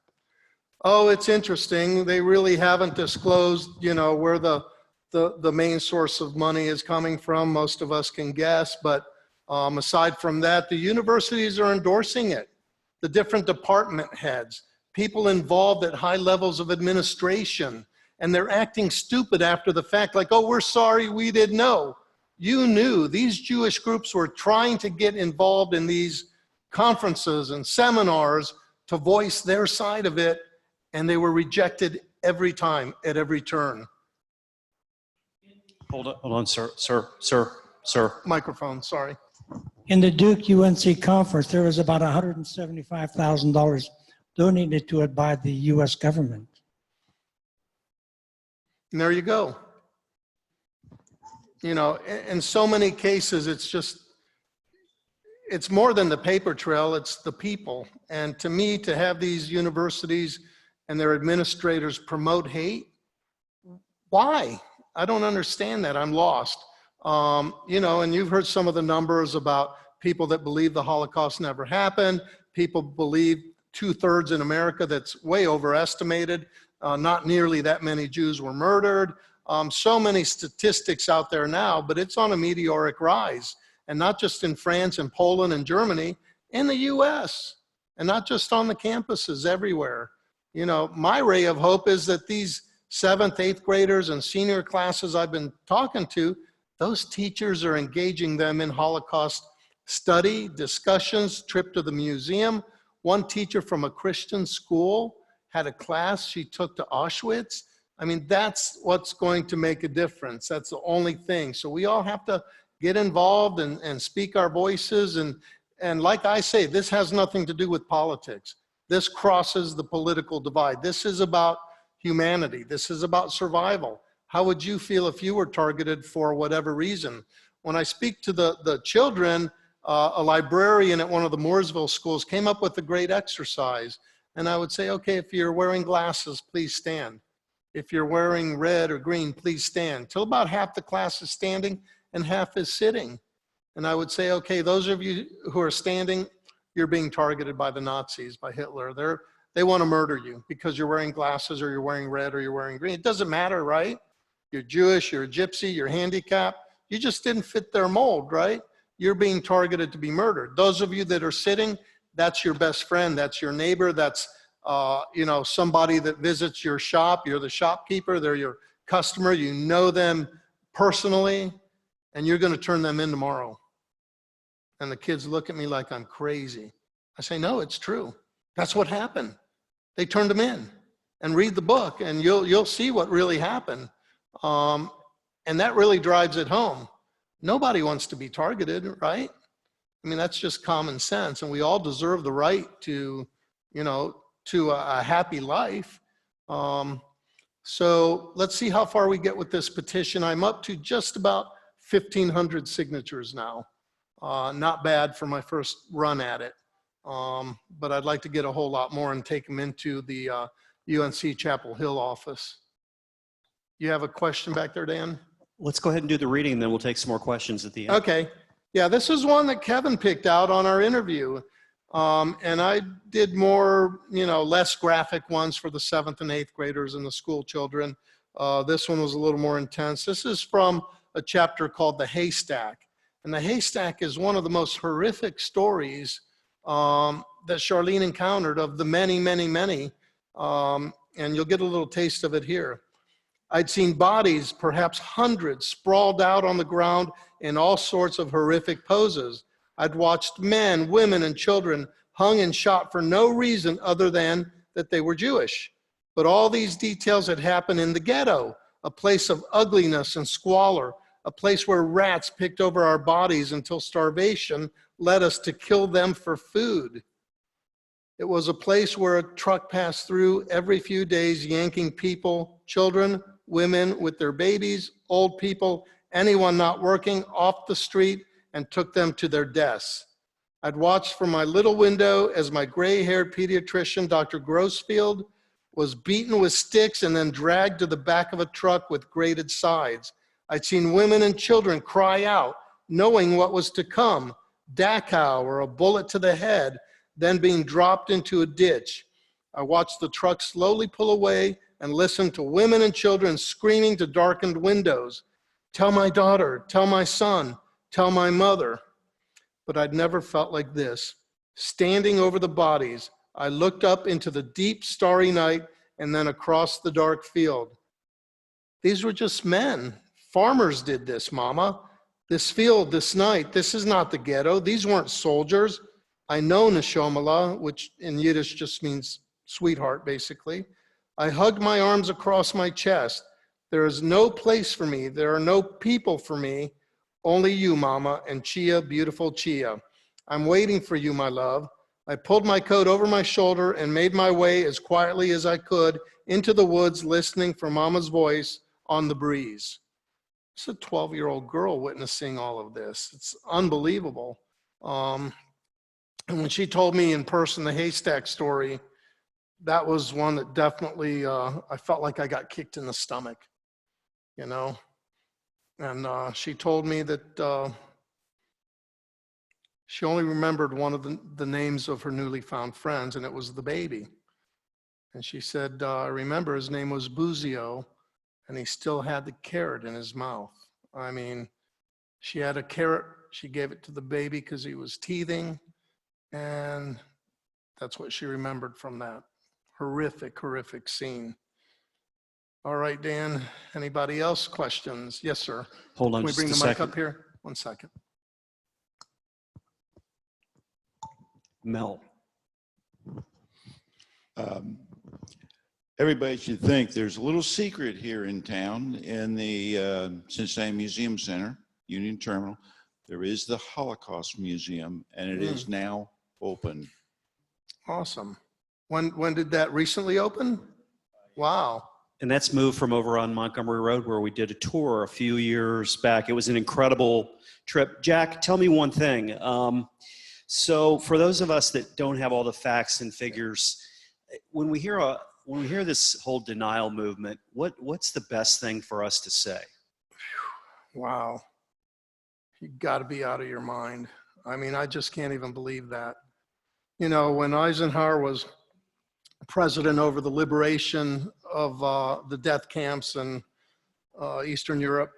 Oh, it's interesting. They really haven't disclosed, where the main source of money is coming from. Most of us can guess, but aside from that, the universities are endorsing it. The different department heads, people involved at high levels of administration, and they're acting stupid after the fact, like, oh, we're sorry, we didn't know. You knew. These Jewish groups were trying to get involved in these conferences and seminars to voice their side of it, and they were rejected every time, at every turn. Hold on, sir. Microphone, sorry. In the Duke UNC conference, there was about $175,000 donated to it by the US government. And there you go. In so many cases, it's more than the paper trail, it's the people. And to me, to have these universities and their administrators promote hate, why? I don't understand that. I'm lost. And you've heard some of the numbers about people that believe the Holocaust never happened. People believe 2/3 in America. That's way overestimated. Not nearly that many Jews were murdered. So many statistics out there now, but it's on a meteoric rise. And not just in France and Poland and Germany, in the US, and not just on the campuses, everywhere. My ray of hope is that these 7th, 8th graders and senior classes I've been talking to, those teachers are engaging them in Holocaust study, discussions, trip to the museum. One teacher from a Christian school had a class she took to Auschwitz. I mean, that's what's going to make a difference. That's the only thing. So we all have to get involved and speak our voices. And like I say, this has nothing to do with politics. This crosses the political divide. This is about humanity. This is about survival. How would you feel if you were targeted for whatever reason? When I speak to the children, a librarian at one of the Mooresville schools came up with a great exercise. And I would say, okay, if you're wearing glasses, please stand. If you're wearing red or green, please stand. Till about half the class is standing and half is sitting. And I would say, okay, those of you who are standing, you're being targeted by the Nazis, by Hitler. They want to murder you because you're wearing glasses or you're wearing red or you're wearing green. It doesn't matter, right? You're Jewish, you're a gypsy, you're handicapped. You just didn't fit their mold, right? You're being targeted to be murdered. Those of you that are sitting, that's your best friend, that's your neighbor, that's somebody that visits your shop. You're the shopkeeper, they're your customer, you know them personally, and you're going to turn them in tomorrow. And the kids look at me like I'm crazy. I say, no, it's true. That's what happened. They turned them in. And read the book, and you'll see what really happened. And that really drives it home. Nobody wants to be targeted, right? I mean, that's just common sense, and we all deserve the right to, to a happy life. So let's see how far we get with this petition. I'm up to just about 1,500 signatures now. Not bad for my first run at it. But I'd like to get a whole lot more and take them into the UNC Chapel Hill office. You have a question back there, Dan? Let's go ahead and do the reading, and then we'll take some more questions at the end. Okay. Yeah, this is one that Kevin picked out on our interview. And I did more, less graphic ones for the 7th and 8th graders and the school children. This one was a little more intense. This is from a chapter called The Haystack. And The Haystack is one of the most horrific stories that Charlene encountered of the many, many, many. And you'll get a little taste of it here. I'd seen bodies, perhaps hundreds, sprawled out on the ground in all sorts of horrific poses. I'd watched men, women, and children hung and shot for no reason other than that they were Jewish. But all these details had happened in the ghetto, a place of ugliness and squalor, a place where rats picked over our bodies until starvation led us to kill them for food. It was a place where a truck passed through every few days, yanking people, children, women with their babies, old people, anyone not working off the street and took them to their deaths. I'd watched from my little window as my gray-haired pediatrician, Dr. Grossfield, was beaten with sticks and then dragged to the back of a truck with grated sides. I'd seen women and children cry out, knowing what was to come, Dachau or a bullet to the head, then being dropped into a ditch. I watched the truck slowly pull away and listened to women and children screaming to darkened windows. Tell my daughter, tell my son, tell my mother. But I'd never felt like this. Standing over the bodies, I looked up into the deep starry night and then across the dark field. These were just men. Farmers did this, Mama. This field, this night, this is not the ghetto. These weren't soldiers. I know Neshomala, which in Yiddish just means sweetheart, basically. I hugged my arms across my chest. There is no place for me. There are no people for me. Only you, Mama, and Chia, beautiful Chia. I'm waiting for you, my love. I pulled my coat over my shoulder and made my way as quietly as I could into the woods, listening for Mama's voice on the breeze. It's a 12-year-old girl witnessing all of this. It's unbelievable. And when she told me in person the haystack story, that was one that definitely, I felt like I got kicked in the stomach, And she told me that she only remembered one of the names of her newly found friends, and it was the baby. And she said, I remember his name was Buzio, and he still had the carrot in his mouth. I mean, she had a carrot, she gave it to the baby because he was teething, and that's what she remembered from that horrific, horrific scene. All right, Dan, anybody else? Questions? Yes, sir. Hold on Can we just bring a the mic second. up here? 1 second. Mel. Everybody should think there's a little secret here in town in the Cincinnati Museum Center, Union Terminal. There is the Holocaust Museum, and it is now open. Awesome. When did that recently open? Wow. And that's moved from over on Montgomery Road where we did a tour a few years back. It was an incredible trip. Jack, tell me one thing. So for those of us that don't have all the facts and figures, when we hear this whole denial movement, what's the best thing for us to say? Wow. You got to be out of your mind. I mean, I just can't even believe that. When Eisenhower was president over the liberation of the death camps in Eastern Europe,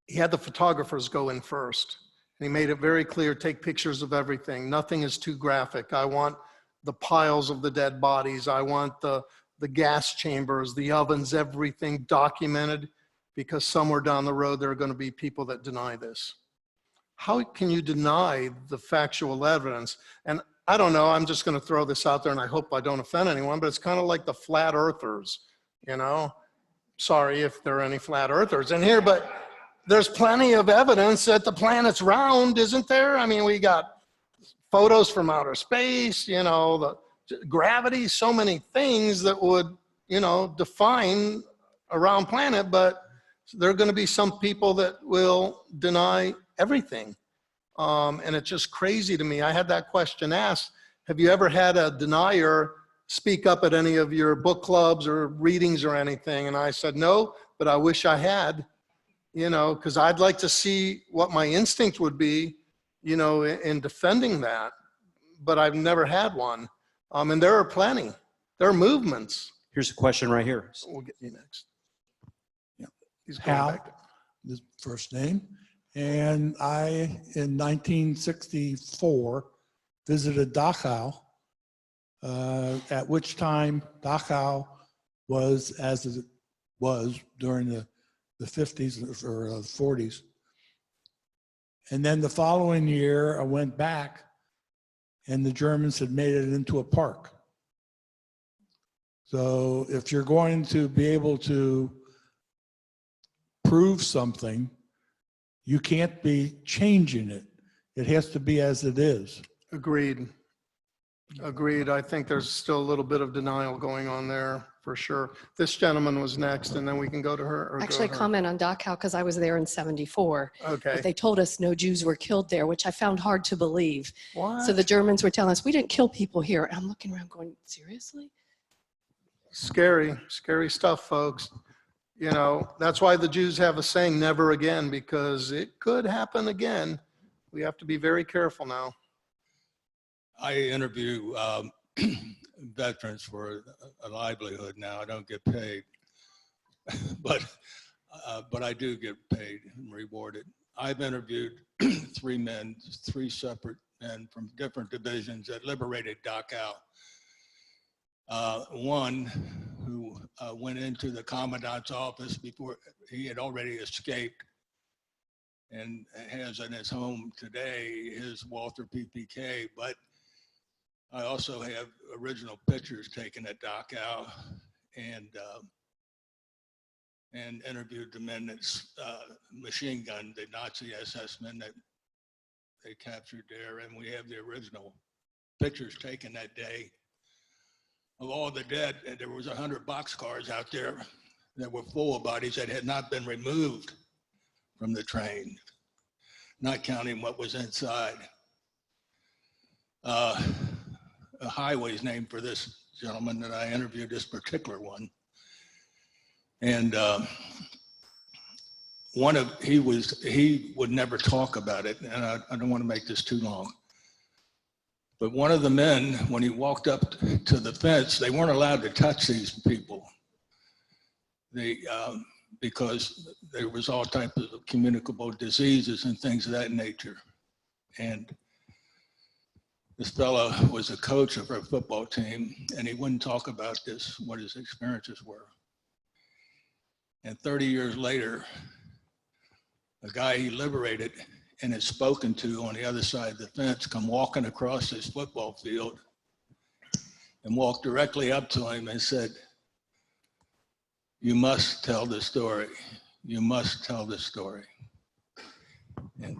he had the photographers go in first. And he made it very clear, take pictures of everything. Nothing is too graphic. I want the piles of the dead bodies. I want the gas chambers, the ovens, everything documented, because somewhere down the road, there are going to be people that deny this. How can you deny the factual evidence? And I don't know, I'm just going to throw this out there, and I hope I don't offend anyone, but it's kind of like the flat earthers, Sorry if there are any flat earthers in here, but there's plenty of evidence that the planet's round, isn't there? I mean, we got photos from outer space, the gravity, so many things that would, define a round planet, but there are going to be some people that will deny everything. And it's just crazy to me. I had that question asked, have you ever had a denier speak up at any of your book clubs or readings or anything? And I said, no, but I wish I had. you know, because I'd like to see what my instinct would be, you know, in defending that, but I've never had one. And there are plenty. There are movements. Here's a question right here. We'll get you next. Yeah. He's going Hal, back. his first name. And I, in 1964, visited Dachau, at which time Dachau was as it was during the 50s or 40s. And then the following year, I went back and the Germans had made it into a park. So if you're going to be able to prove something, you can't be changing it. It has to be as it is. Agreed. Agreed. I think there's still a little bit of denial going on there for sure. This gentleman was next, and then we can go to her. Or Actually, go to her. comment on Dachau because I was there in '74. Okay. But they told us no Jews were killed there, which I found hard to believe. What? So the Germans were telling us, we didn't kill people here. And I'm looking around going, seriously? Scary, scary stuff, folks. You know, that's why the Jews have a saying, never again, because it could happen again. We have to be very careful now. I interview veterans for a livelihood now. I don't get paid, but I do get paid and rewarded. I've interviewed three separate men from different divisions that liberated Dachau. One who went into the commandant's office before he had already escaped and has in his home today his Walther PPK, but I also have original pictures taken at Dachau and interviewed the men that machine gunned the Nazi SS men that they captured there. And we have the original pictures taken that day of all the dead. And there was 100 boxcars out there that were full of bodies that had not been removed from the train, not counting what was inside. A highway's named for this gentleman that I interviewed, this particular one. And he would never talk about it, and I don't want to make this too long. But one of the men, when he walked up to the fence, they weren't allowed to touch these people. Because there was all types of communicable diseases and things of that nature. And this fellow was a coach of our football team, and he wouldn't talk about this, what his experiences were. And 30 years later, a guy he liberated and had spoken to on the other side of the fence come walking across this football field and walked directly up to him and said, "You must tell the story. You must tell the story." And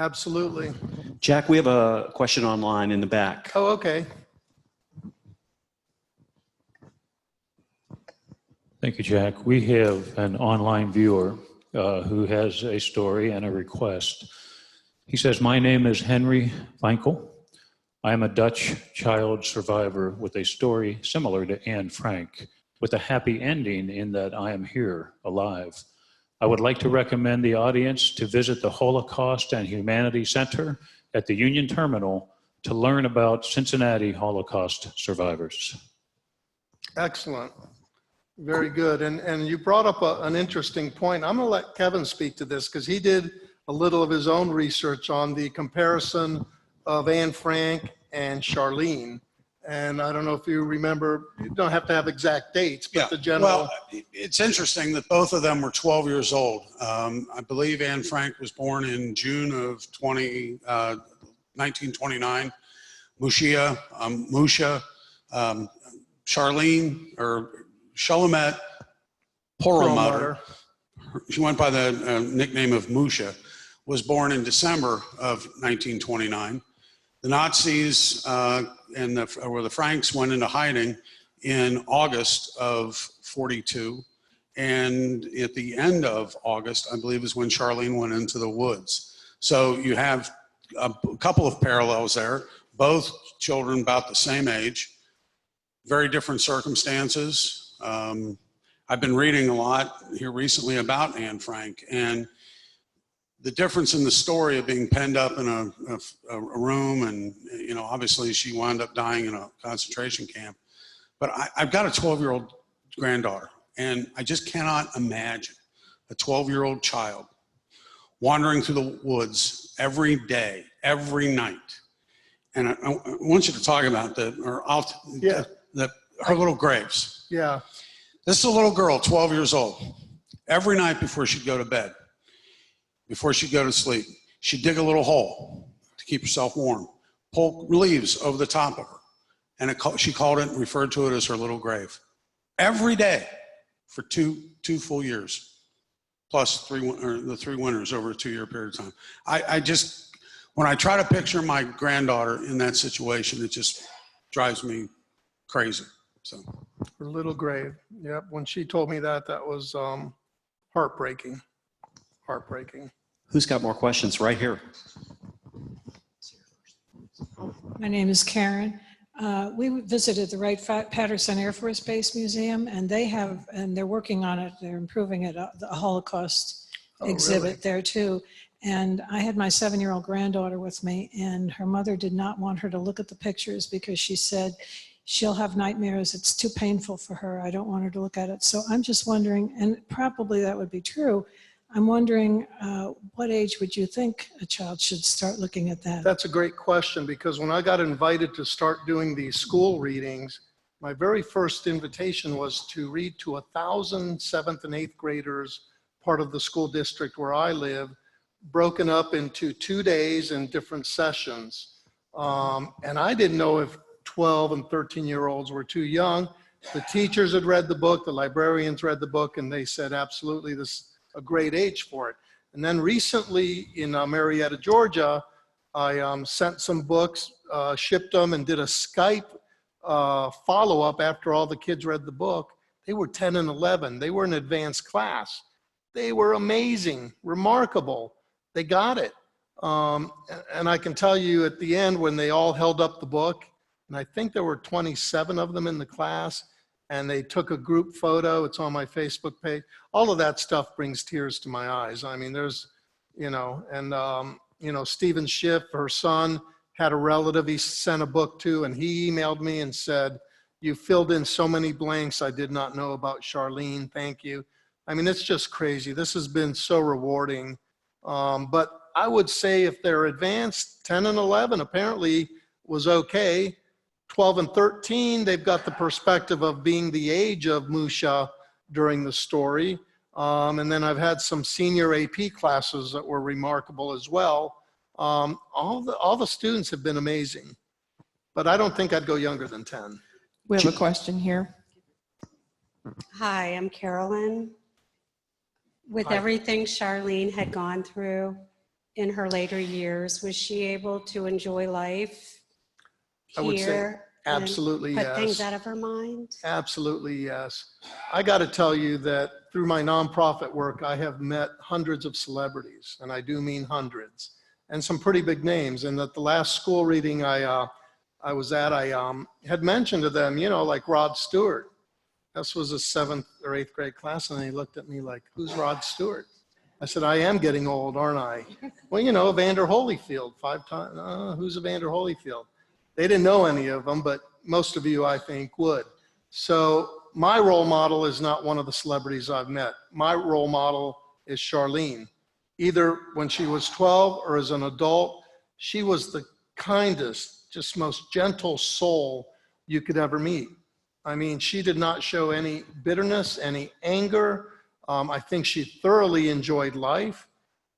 Absolutely. Jack, we have a question online in the back. Oh, okay. Thank you, Jack. We have an online viewer who has a story and a request. He says, "My name is Henry Feinkel. I am a Dutch child survivor with a story similar to Anne Frank, with a happy ending in that I am here, alive. I would like to recommend the audience to visit the Holocaust and Humanity Center at the Union Terminal to learn about Cincinnati Holocaust survivors." Excellent. Very good. And you brought up an interesting point. I'm going to let Kevin speak to this because he did a little of his own research on the comparison of Anne Frank and Charlene. And I don't know if you remember, you don't have to have exact dates, but the general. Well, it's interesting that both of them were 12 years old. I believe Anne Frank was born in June of 1929. Musia, Charlene, or Shulamit Perlmutter, she went by the nickname of Musia, was born in December of 1929. The Nazis or the Franks went into hiding in August of 42. And at the end of August, I believe, is when Charlene went into the woods. So you have a couple of parallels there, both children about the same age, very different circumstances. I've been reading a lot here recently about Anne Frank, and the difference in the story of being penned up in a room, and you know, obviously she wound up dying in a concentration camp. But I've got a 12-year-old granddaughter, and I just cannot imagine a 12-year-old child wandering through the woods every day, every night. And I want you to talk about her little graves. Yeah. This is a little girl, 12 years old. Every night before she'd go to bed, before she'd go to sleep, she'd dig a little hole to keep herself warm, pull leaves over the top of her. And she called it, referred to it as her little grave. Every day for two full years, plus the 3 winters over a 2-year period of time. I just, when I try to picture my granddaughter in that situation, it just drives me crazy. So. Her little grave. Yep. When she told me that, that was heartbreaking. Heartbreaking. Who's got more questions? Right here. My name is Karen. We visited the Wright-Patterson Air Force Base Museum, and they're working on it. They're improving it, the Holocaust exhibit there too. And I had my 7-year-old granddaughter with me, and her mother did not want her to look at the pictures because she said she'll have nightmares. It's too painful for her. I don't want her to look at it. So I'm just wondering, and probably that would be true, I'm wondering what age would you think a child should start looking at that? That's a great question, because when I got invited to start doing these school readings, my very first invitation was to read to 1,000 7th and 8th graders, part of the school district where I live, broken up into 2 days and different sessions. And I didn't know if 12 and 13-year-olds were too young. The teachers had read the book, the librarians read the book, and they said, absolutely, this is a great age for it. And then recently in Marietta, Georgia, I sent some books, shipped them, and did a Skype follow-up after all the kids read the book. They were 10 and 11. They were in advanced class. They were amazing, remarkable. They got it. And I can tell you at the end, when they all held up the book, and I think there were 27 of them in the class, and they took a group photo. It's on my Facebook page. All of that stuff brings tears to my eyes. I mean, there's, you know, and, you know, Stephen Schiff, her son, had a relative he sent a book to, and he emailed me and said, you filled in so many blanks I did not know about Charlene. Thank you. I mean, it's just crazy. This has been so rewarding. But I would say if they're advanced, 10 and 11 apparently was okay. 12 and 13, they've got the perspective of being the age of Musia during the story. And then I've had some senior AP classes that were remarkable as well. All the students have been amazing, but I don't think I'd go younger than 10. We have a question here. Hi, I'm Carolyn. With Hi. everything Charlene had gone through in her later years, was she able to enjoy life I would say here? and absolutely put yes. things out of her mind? Absolutely, yes. I got to tell you that through my nonprofit work, I have met hundreds of celebrities, and I do mean hundreds, and some pretty big names. And at the last school reading I was at, I had mentioned to them, you know, like Rod Stewart. This was a 7th or 8th grade class, and they looked at me like, who's Rod Stewart? I said, I am getting old, aren't I? Well, you know, Evander Holyfield, 5 times. Who's Evander Holyfield? They didn't know any of them, but most of you, I think, would. So my role model is not one of the celebrities I've met. My role model is Charlene. Either when she was 12 or as an adult, she was the kindest, just most gentle soul you could ever meet. I mean, she did not show any bitterness, any anger. I think she thoroughly enjoyed life,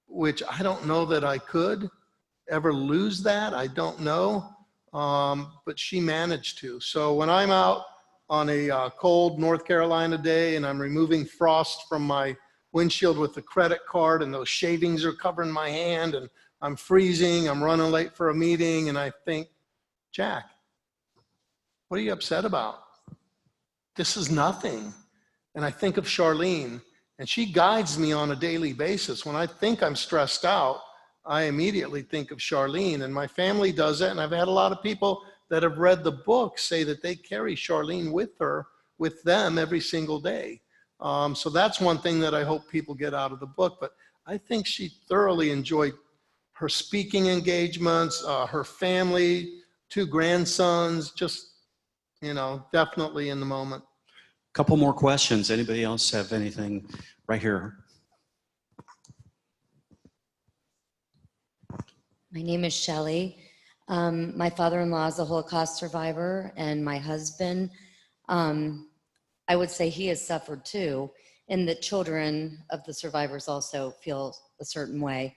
which I don't know that I could ever lose that. I don't know. But she managed to. So when I'm out on a cold North Carolina day and I'm removing frost from my windshield with the credit card and those shavings are covering my hand and I'm freezing, I'm running late for a meeting, and I think, Jack, what are you upset about? This is nothing. And I think of Charlene, and she guides me on a daily basis. When I think I'm stressed out, I immediately think of Charlene, and my family does it. And I've had a lot of people that have read the book say that they carry Charlene with them every single day. So that's one thing that I hope people get out of the book. But I think she thoroughly enjoyed her speaking engagements, her family, 2 grandsons, just, you know, definitely in the moment. Couple more questions. Anybody else have anything right here? My name is Shelley. My father-in-law is a Holocaust survivor, and my husband, I would say he has suffered too, and the children of the survivors also feel a certain way.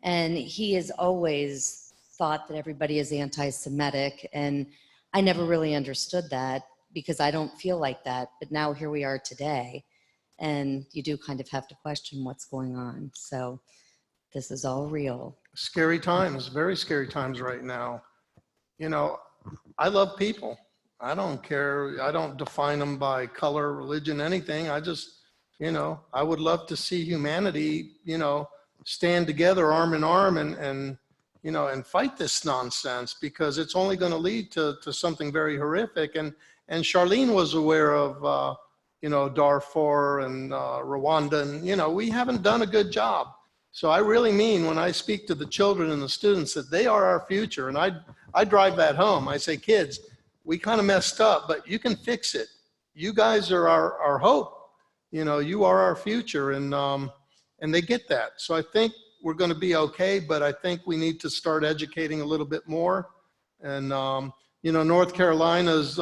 And he has always thought that everybody is anti-Semitic, and I never really understood that because I don't feel like that. But now here we are today, and you do kind of have to question what's going on. So this is all real. Scary times, very scary times right now. You know, I love people. I don't care. I don't define them by color, religion, anything. I just, you know, I would love to see humanity, you know, stand together arm in arm and you know, and fight this nonsense, because it's only going to lead to something very horrific. And Charlene was aware of, you know, Darfur and Rwanda, and, you know, we haven't done a good job. So I really mean when I speak to the children and the students that they are our future. And I drive that home. I say, kids, we kind of messed up, but you can fix it. You guys are our hope. You know, you are our future. And they get that. So I think we're going to be okay, but I think we need to start educating a little bit more. And, you know, North Carolina's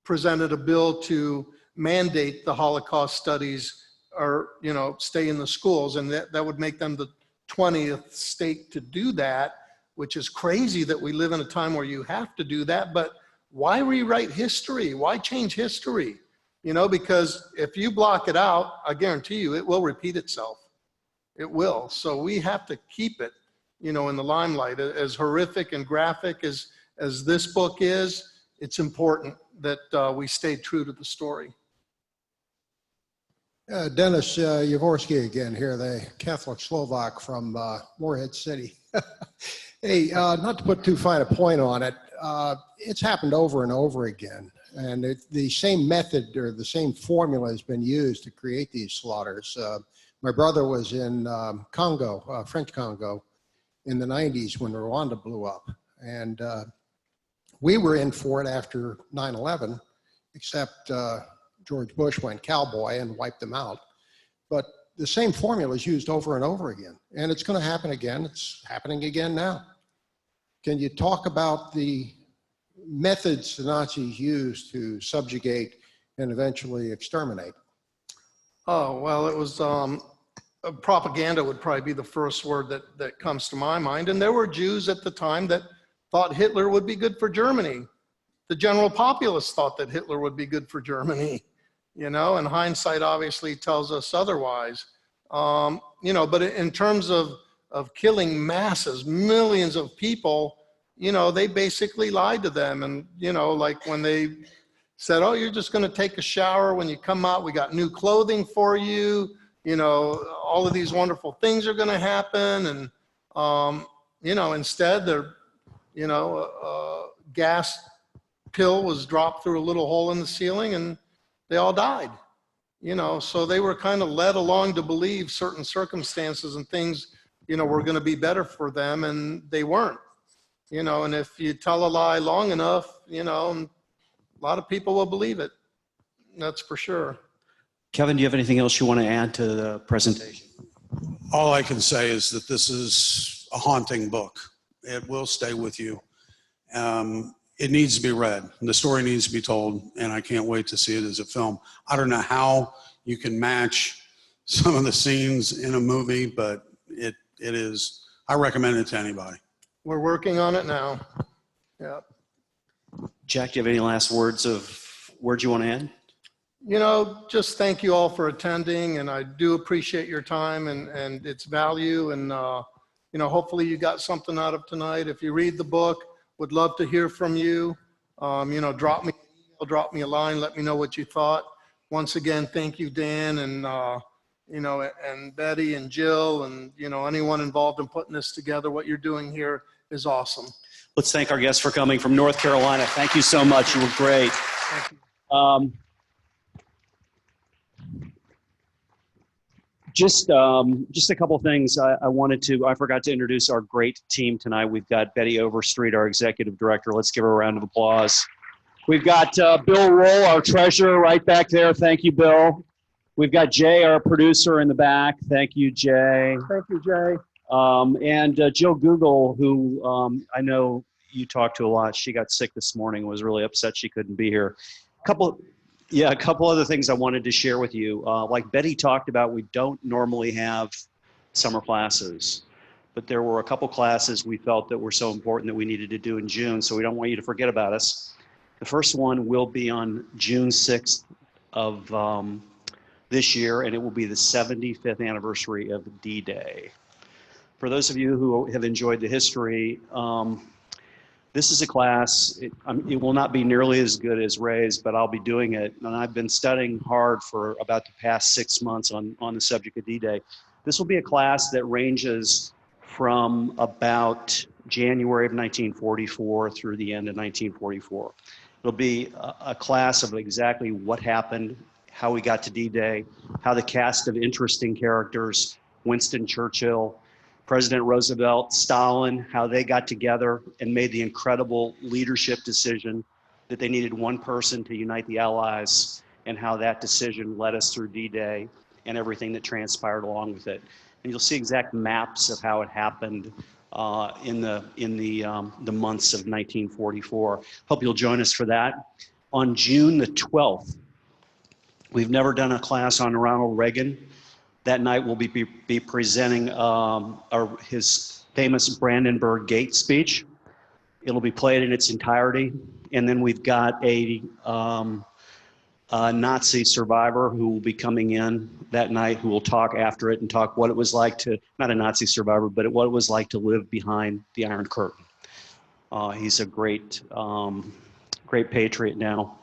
presented a bill to mandate the Holocaust studies or, you know, stay in the schools. And that would make them the 20th state to do that, which is crazy that we live in a time where you have to do that. But why rewrite history? Why change history? You know, because if you block it out, I guarantee you it will repeat itself. It will. So we have to keep it, you know, in the limelight. As horrific and graphic as this book is, it's important that we stay true to the story. Dennis Jaworski again here, the Catholic Slovak from Morehead City. Hey, not to put too fine a point on it, it's happened over and over again. And the same method or the same formula has been used to create these slaughters. My brother was in Congo, French Congo, in the 90s when Rwanda blew up. And we were in for it after 9/11, except George Bush went cowboy and wiped them out. But the same formula is used over and over again. And it's going to happen again. It's happening again now. Can you talk about the methods the Nazis used to subjugate and eventually exterminate? Oh, well, it was propaganda would probably be the first word that comes to my mind. And there were Jews at the time that thought Hitler would be good for Germany. The general populace thought that Hitler would be good for Germany, you know, and hindsight obviously tells us otherwise. You know, but in terms of killing masses, millions of people, you know, they basically lied to them. And, you know, like when they said, oh, you're just going to take a shower when you come out, we got new clothing for you, you know, all of these wonderful things are going to happen. And, you know, instead they're, you know, gas pill was dropped through a little hole in the ceiling and they all died, you know. So they were kind of led along to believe certain circumstances and things, you know, were going to be better for them, and they weren't, you know. And if you tell a lie long enough, you know, a lot of people will believe it. That's for sure. Kevin, do you have anything else you want to add to the presentation? All I can say is that this is a haunting book. It will stay with you. It needs to be read. The story needs to be told, and I can't wait to see it as a film. I don't know how you can match some of the scenes in a movie, but it is, I recommend it to anybody. We're working on it now. Yeah. Jack, do you have any last words you want to add? You know, just thank you all for attending, and I do appreciate your time and its value. And, you know, hopefully you got something out of tonight. If you read the book, would love to hear from you. You know, drop me an email, drop me a line, let me know what you thought. Once again, thank you, Dan, and, you know, and Betty and Jill, and, you know, anyone involved in putting this together. What you're doing here is awesome. Let's thank our guests for coming from North Carolina. Thank you so much. You were great. Thank you. Just a couple things I forgot to introduce our great team tonight. We've got Betty Overstreet, our executive director. Let's give her a round of applause. We've got Bill Roll, our treasurer, right back there. Thank you, Bill. We've got Jay, our producer, in the back. Thank you, Jay. Thank you, Jay. And Jill Google, who I know you talked to a lot. She got sick this morning, was really upset she couldn't be here. A couple other things I wanted to share with you. Like Betty talked about, we don't normally have summer classes, but there were a couple classes we felt that were so important that we needed to do in June, so we don't want you to forget about us. The first one will be on June 6th of this year, and it will be the 75th anniversary of D-Day. For those of you who have enjoyed the history, this is a class, it will not be nearly as good as Ray's, but I'll be doing it. And I've been studying hard for about the past 6 months on the subject of D-Day. This will be a class that ranges from about January of 1944 through the end of 1944. It'll be a class of exactly what happened, how we got to D-Day, how the cast of interesting characters, Winston Churchill, President Roosevelt, Stalin, how they got together and made the incredible leadership decision that they needed one person to unite the Allies, and how that decision led us through D-Day and everything that transpired along with it. And you'll see exact maps of how it happened in the months of 1944. Hope you'll join us for that. On June the 12th, we've never done a class on Ronald Reagan. That night we'll be presenting his famous Brandenburg Gate speech. It'll be played in its entirety. And then we've got a Nazi survivor who will be coming in that night, who will talk after it and talk what it was like to, not a Nazi survivor, but what it was like to live behind the Iron Curtain. He's a great patriot now,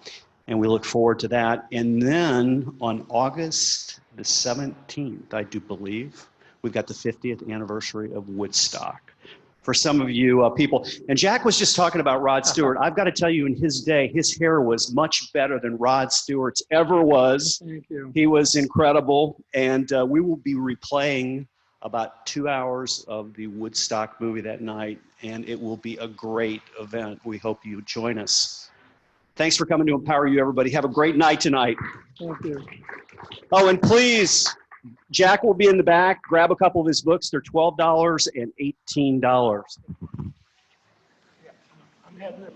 and we look forward to that. And then on August the 17th, I do believe, we've got the 50th anniversary of Woodstock. For some of you people, and Jack was just talking about Rod Stewart. I've got to tell you, in his day, his hair was much better than Rod Stewart's ever was. Thank you. He was incredible, and we will be replaying about 2 hours of the Woodstock movie that night, and it will be a great event. We hope you join us. Thanks for coming to Empower You, everybody. Have a great night tonight. Thank you. Oh, and please, Jack will be in the back. Grab a couple of his books. They're $12 and $18. I'm heading up.